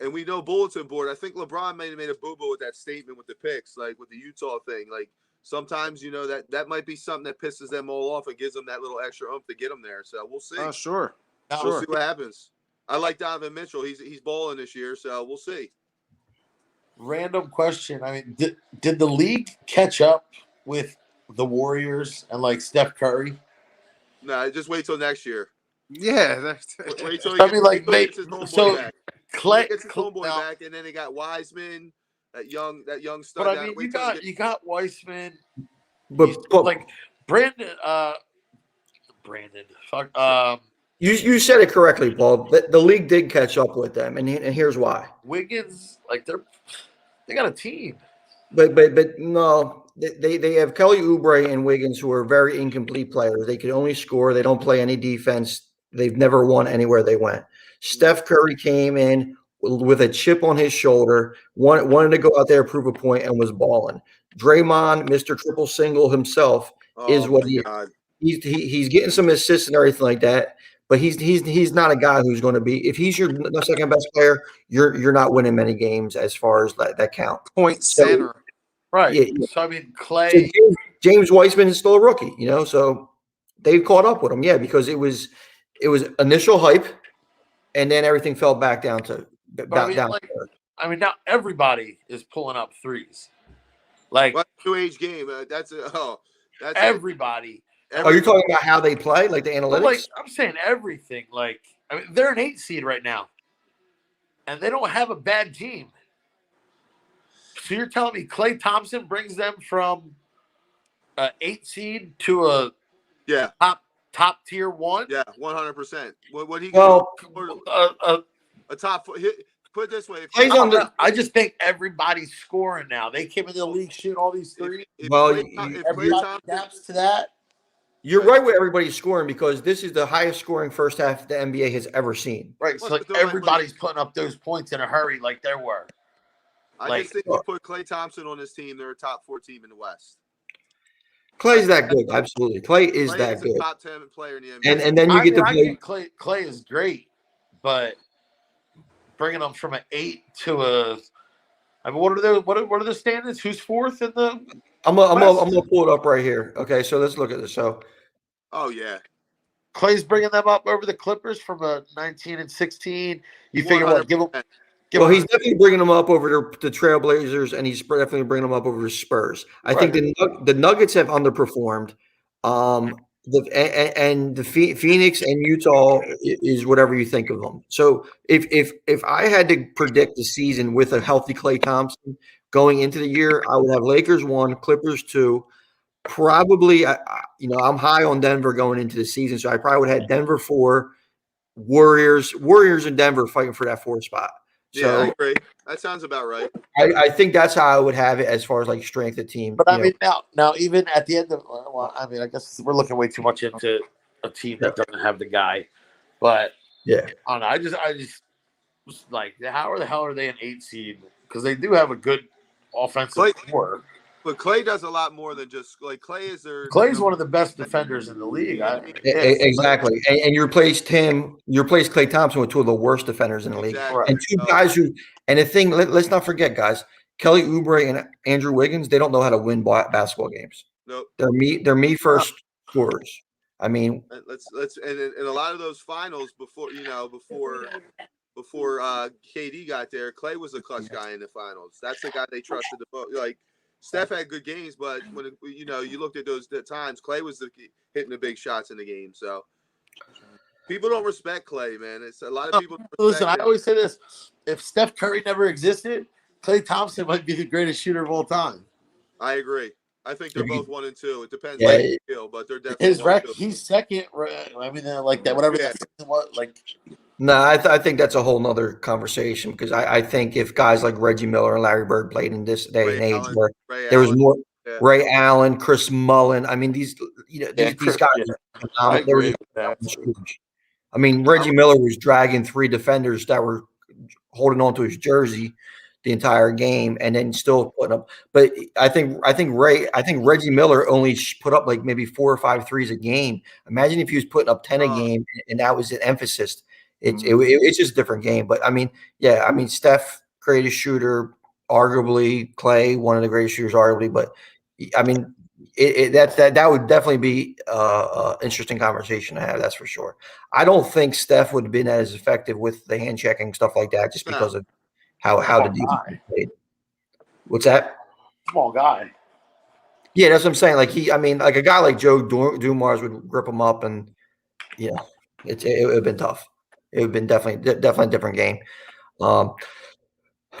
And we know bulletin board. I think LeBron made a boo-boo with that statement with the picks, like with the Utah thing. Like sometimes, you know, that might be something that pisses them all off and gives them that little extra oomph to get them there. So we'll see. Oh, sure. We'll see what happens. I like Donovan Mitchell. He's balling this year, so we'll see. Random question. I mean, did the league catch up with the Warriors and like Steph Curry? No, just wait till next year. Yeah. Wait till Clay gets his homeboy back, and then they got Wiseman, that young stud. But I mean, you got Wiseman, but like Brandon. Fuck. You said it correctly, Paul. The league did catch up with them, and here's why. Wiggins, like they got a team. But no, they have Kelly Oubre and Wiggins, who are very incomplete players. They can only score. They don't play any defense. They've never won anywhere they went. Steph Curry came in with a chip on his shoulder, wanted to go out there, prove a point, and was balling. Draymond, Mr. Triple Single himself, is what he is. He's getting some assists and everything like that. But he's not a guy who's going to be, if he's your second best player, you're not winning many games as far as that count. Point center. Right. Yeah. So I mean, Clay. So James Wiseman is still a rookie, you know, so they've caught up with him. Yeah, because it was initial hype, and then everything fell back down to I mean, now everybody is pulling up threes. Like new age game. That's everybody. Oh, you're talking about how they play, like the analytics? Well, like I'm saying everything. Like I mean, they're an 8 seed right now, and they don't have a bad team. So you're telling me Klay Thompson brings them from an 8 seed to a top tier 1? Yeah, 100%. What he a top. Put it this way: I just think everybody's scoring now. They came into the league shooting all these threes. If everybody adapts to that. You're right where everybody's scoring, because this is the highest scoring first half the NBA has ever seen. Right. So like everybody's putting up those points in a hurry like they were. I just think you put Klay Thompson on this team, they're a top 4 team in the West. Clay's that good, absolutely. Clay is that good. A top 10 player in the NBA. And then you get to play. Clay is great, but bringing them from an 8 to a, I mean, what are the standards? Who's 4th in the? I'm gonna pull it up right here. Okay, so let's look at this. So, oh yeah, Clay's bringing them up over the Clippers from a 19 and 16. You figure what? Give them. He's definitely bringing them up over the Trailblazers, and he's definitely bringing them up over Spurs. I think the Nuggets have underperformed. Phoenix and Utah is whatever you think of them. So if I had to predict the season with a healthy Klay Thompson going into the year, I would have Lakers 1, Clippers 2. Probably, I'm high on Denver going into the season, so I probably would have had Denver 4, Warriors and Denver fighting for that 4th spot. Yeah, I So agree. That sounds about right. I think that's how I would have it as far as like strength of team. But I mean, now even at the end of, I mean, I guess we're looking way too much into a team that doesn't have the guy. But yeah, I don't know. I just was like, how the hell are they an 8 seed? Because they do have a good offensive core. But Klay does a lot more than just like Klay is their. Clay's one of the best defenders in the league. Exactly. And you replaced Klay Thompson with 2 of the worst defenders in the league. Exactly. And 2 guys and the thing, let's not forget, guys, Kelly Oubre and Andrew Wiggins, they don't know how to win basketball games. Nope. They're me first scorers. I mean, let's and a lot of those finals before KD got there, Klay was a clutch guy in the finals. That's the guy they trusted the most. Like Steph had good games, but when you looked at those times, Klay was hitting the big shots in the game. So people don't respect Klay, man. It's a lot of people. Listen, I always say this: if Steph Curry never existed, Klay Thompson might be the greatest shooter of all time. I agree. I think they're both 1 and 2. It depends on you feel, but they're definitely his record. He's second. I mean, like that. Whatever that was like. No, I think that's a whole nother conversation because I think if guys like Reggie Miller and Larry Bird played in this day and age where there was more Ray Allen, Chris Mullen. I mean, these guys. I agree with that. I mean, Reggie Miller was dragging 3 defenders that were holding on to his jersey the entire game and then still putting up. But I think Reggie Miller only put up like maybe 4 or 5 threes a game. Imagine if he was putting up 10 a game and that was an emphasis. It's just a different game. But I mean, Steph, greatest shooter, arguably. Klay, one of the greatest shooters, arguably. But I mean, that would definitely be an interesting conversation to have. That's for sure. I don't think Steph would have been as effective with the hand checking stuff like that, just because of how the defense played. What's that? Small guy. Yeah, that's what I'm saying. Like like a guy like Joe Dumars would grip him up, and it would have been tough. It would have been definitely a different game.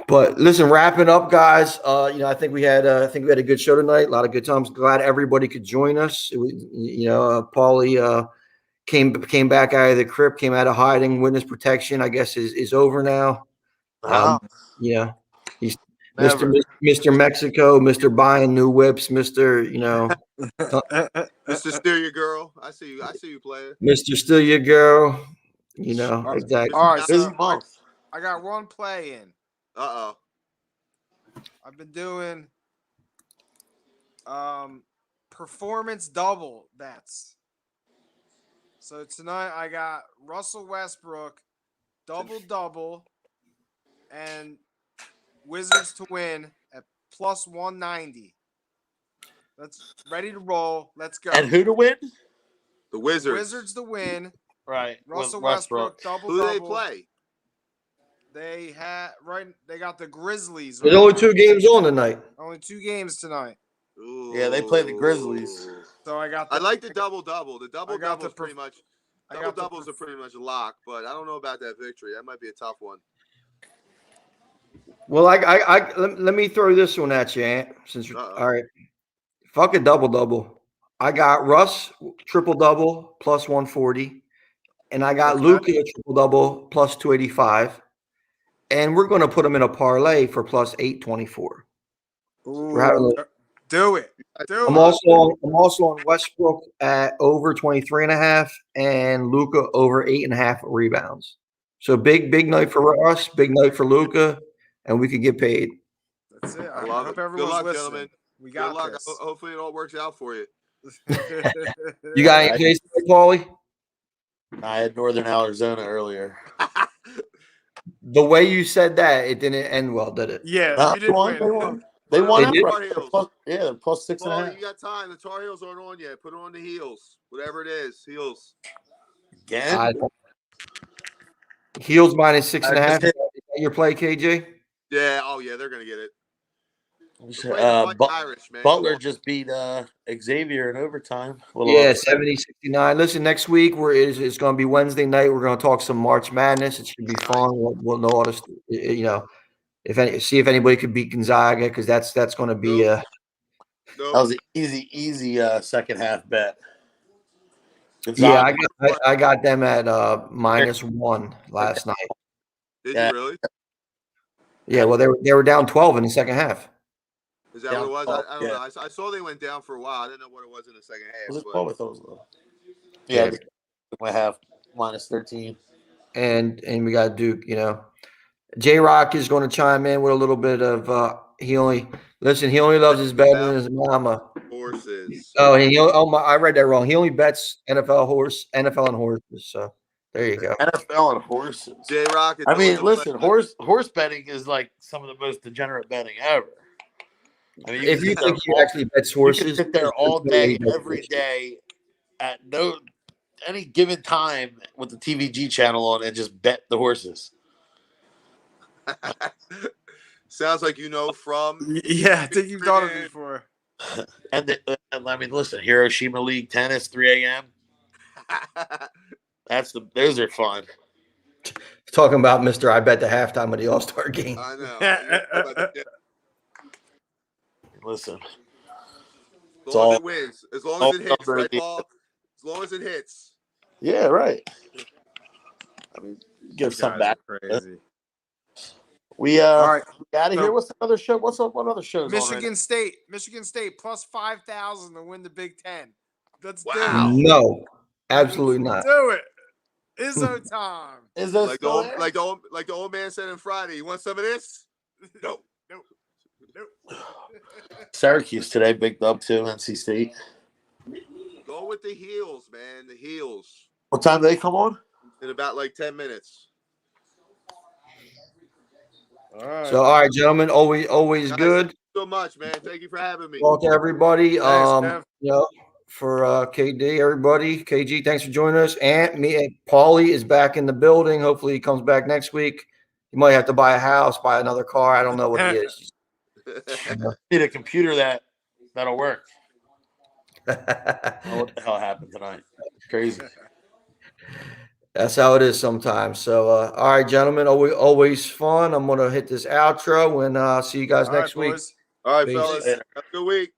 But listen, wrapping up, guys. I think we had a good show tonight. A lot of good times. Glad everybody could join us. Paulie came back out of the crypt, came out of hiding. Witness protection, I guess, is over now. He's Mr. Mexico, Mr. buying new whips, Mr. Mr. Steal Your Girl. I see you playing. Mr. Steal Your Girl. Exactly. All right, so I got one play in. Uh-oh. I've been doing performance double bets. So tonight I got Russell Westbrook double and Wizards to win at plus 190. Let's ready to roll. Let's go. And who to win? The Wizards. Wizards to win. Right. Russell Westbrook double. Who do they play? They got the Grizzlies. There's only 2 games on tonight. Only 2 games tonight. Ooh. Yeah, they play the Grizzlies. So I like the double-double. The double-double is pretty much doubles are pretty much a lock, but I don't know about that victory. That might be a tough one. Well, let me throw this one at you, Ant. All right, fuck a double-double. I got Russ triple-double plus 140, and I got Luka triple-double plus 285. And we're going to put them in a parlay for plus 824. Do it. I'm also on Westbrook at over 23.5 and Luka over 8.5 rebounds. So big night for us, big night for Luka, and we could get paid. That's it. I love hope it. everyone's Good luck, listening. gentlemen. We got Good luck. this. Hopefully it all works out for you. You got any Jason, Paulie? I had Northern Arizona earlier. The way you said that, it didn't end well, did it? Yeah, you didn't win. They won. Tar Heels. They're plus 6.5. You got time. The Tar Heels aren't on yet. Put it on the heels. Whatever it is. Heels. Again? Heels minus 6.5. Is that your play, KJ? Yeah. Oh, yeah. They're going to get it. They're playing the Irish, man. Butler just beat Xavier in overtime. Yeah, 70-69. Listen, next week it's going to be Wednesday night. We're going to talk some March Madness. It should be fun. We'll know all this, see if anybody could beat Gonzaga, because that's going to be That was an easy second half bet. Gonzaga. Yeah, I got them at -1 last night. Did you really? Yeah, well, they were down 12 in the second half. Is that what it was? I don't know. I saw they went down for a while. I didn't know what it was in the second half. Was it 12 with those? Yeah, I have -13. And we got Duke. J-Rock is going to chime in with a little bit of he only loves his bet than his mama. Horses. Oh, I read that wrong. He only bets NFL and horses. So there you go. NFL and horses. J-Rock. I mean, listen, horse betting is like some of the most degenerate betting ever. I mean, if you think he actually bets horses, you can sit there all day, every day, at any given time with the TVG channel on and just bet the horses. Sounds like from. Yeah, I think you've done it before. And I mean, listen, Hiroshima League tennis, 3 a.m. Those are fun. Talking about Mr. I bet the halftime of the All-Star game. I know. Listen. As long as it wins. As long as it hits, right, Paul? As long as it hits. Yeah, right. I mean, give some back. Crazy. We all right. Out of here. What's another show? What other shows? Michigan State plus 5,000 to win the Big Ten. Let's do it. No, absolutely not. Do it. Izzo time. Izzo like the old man said on Friday. You want some of this? No. Syracuse today, big dub too. NC State. Go with the heels, man. The heels. What time do they come on? In about 10 minutes. All right. So, all right, gentlemen, always good. Thank you so much, man. Thank you for having me. Well, to everybody, Thanks, for KD, everybody, KG, thanks for joining us. And Paulie is back in the building. Hopefully, he comes back next week. He might have to buy a house, buy another car. I don't know what he is. Need a computer that'll work. What the hell happened tonight? Crazy. That's how it is sometimes. So, all right, gentlemen, always fun. I'm going to hit this outro and see you guys next week. Boys. All right, Peace. fellas. Have a good week.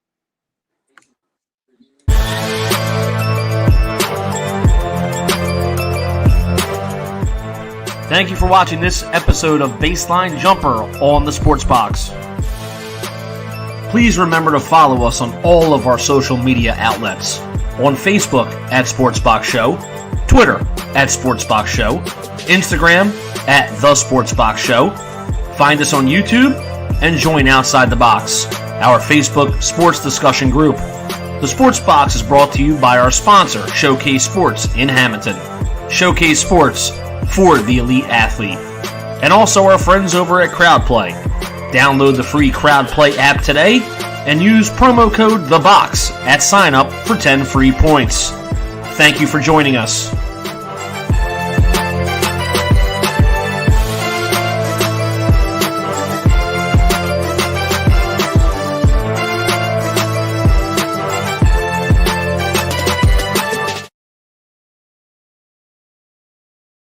Thank you for watching this episode of Baseline Jumper on the Sports Box. Please remember to follow us on all of our social media outlets. On Facebook at Sportsbox Show, Twitter at Sportsbox Show, Instagram at The Sportsbox Show. Find us on YouTube and join Outside the Box, our Facebook sports discussion group. The Sports Box is brought to you by our sponsor, Showcase Sports in Hamilton. Showcase Sports for the elite athlete. And also our friends over at CrowdPlay. Download the free CrowdPlay app today and use promo code THEBOX at sign up for 10 free points. Thank you for joining us.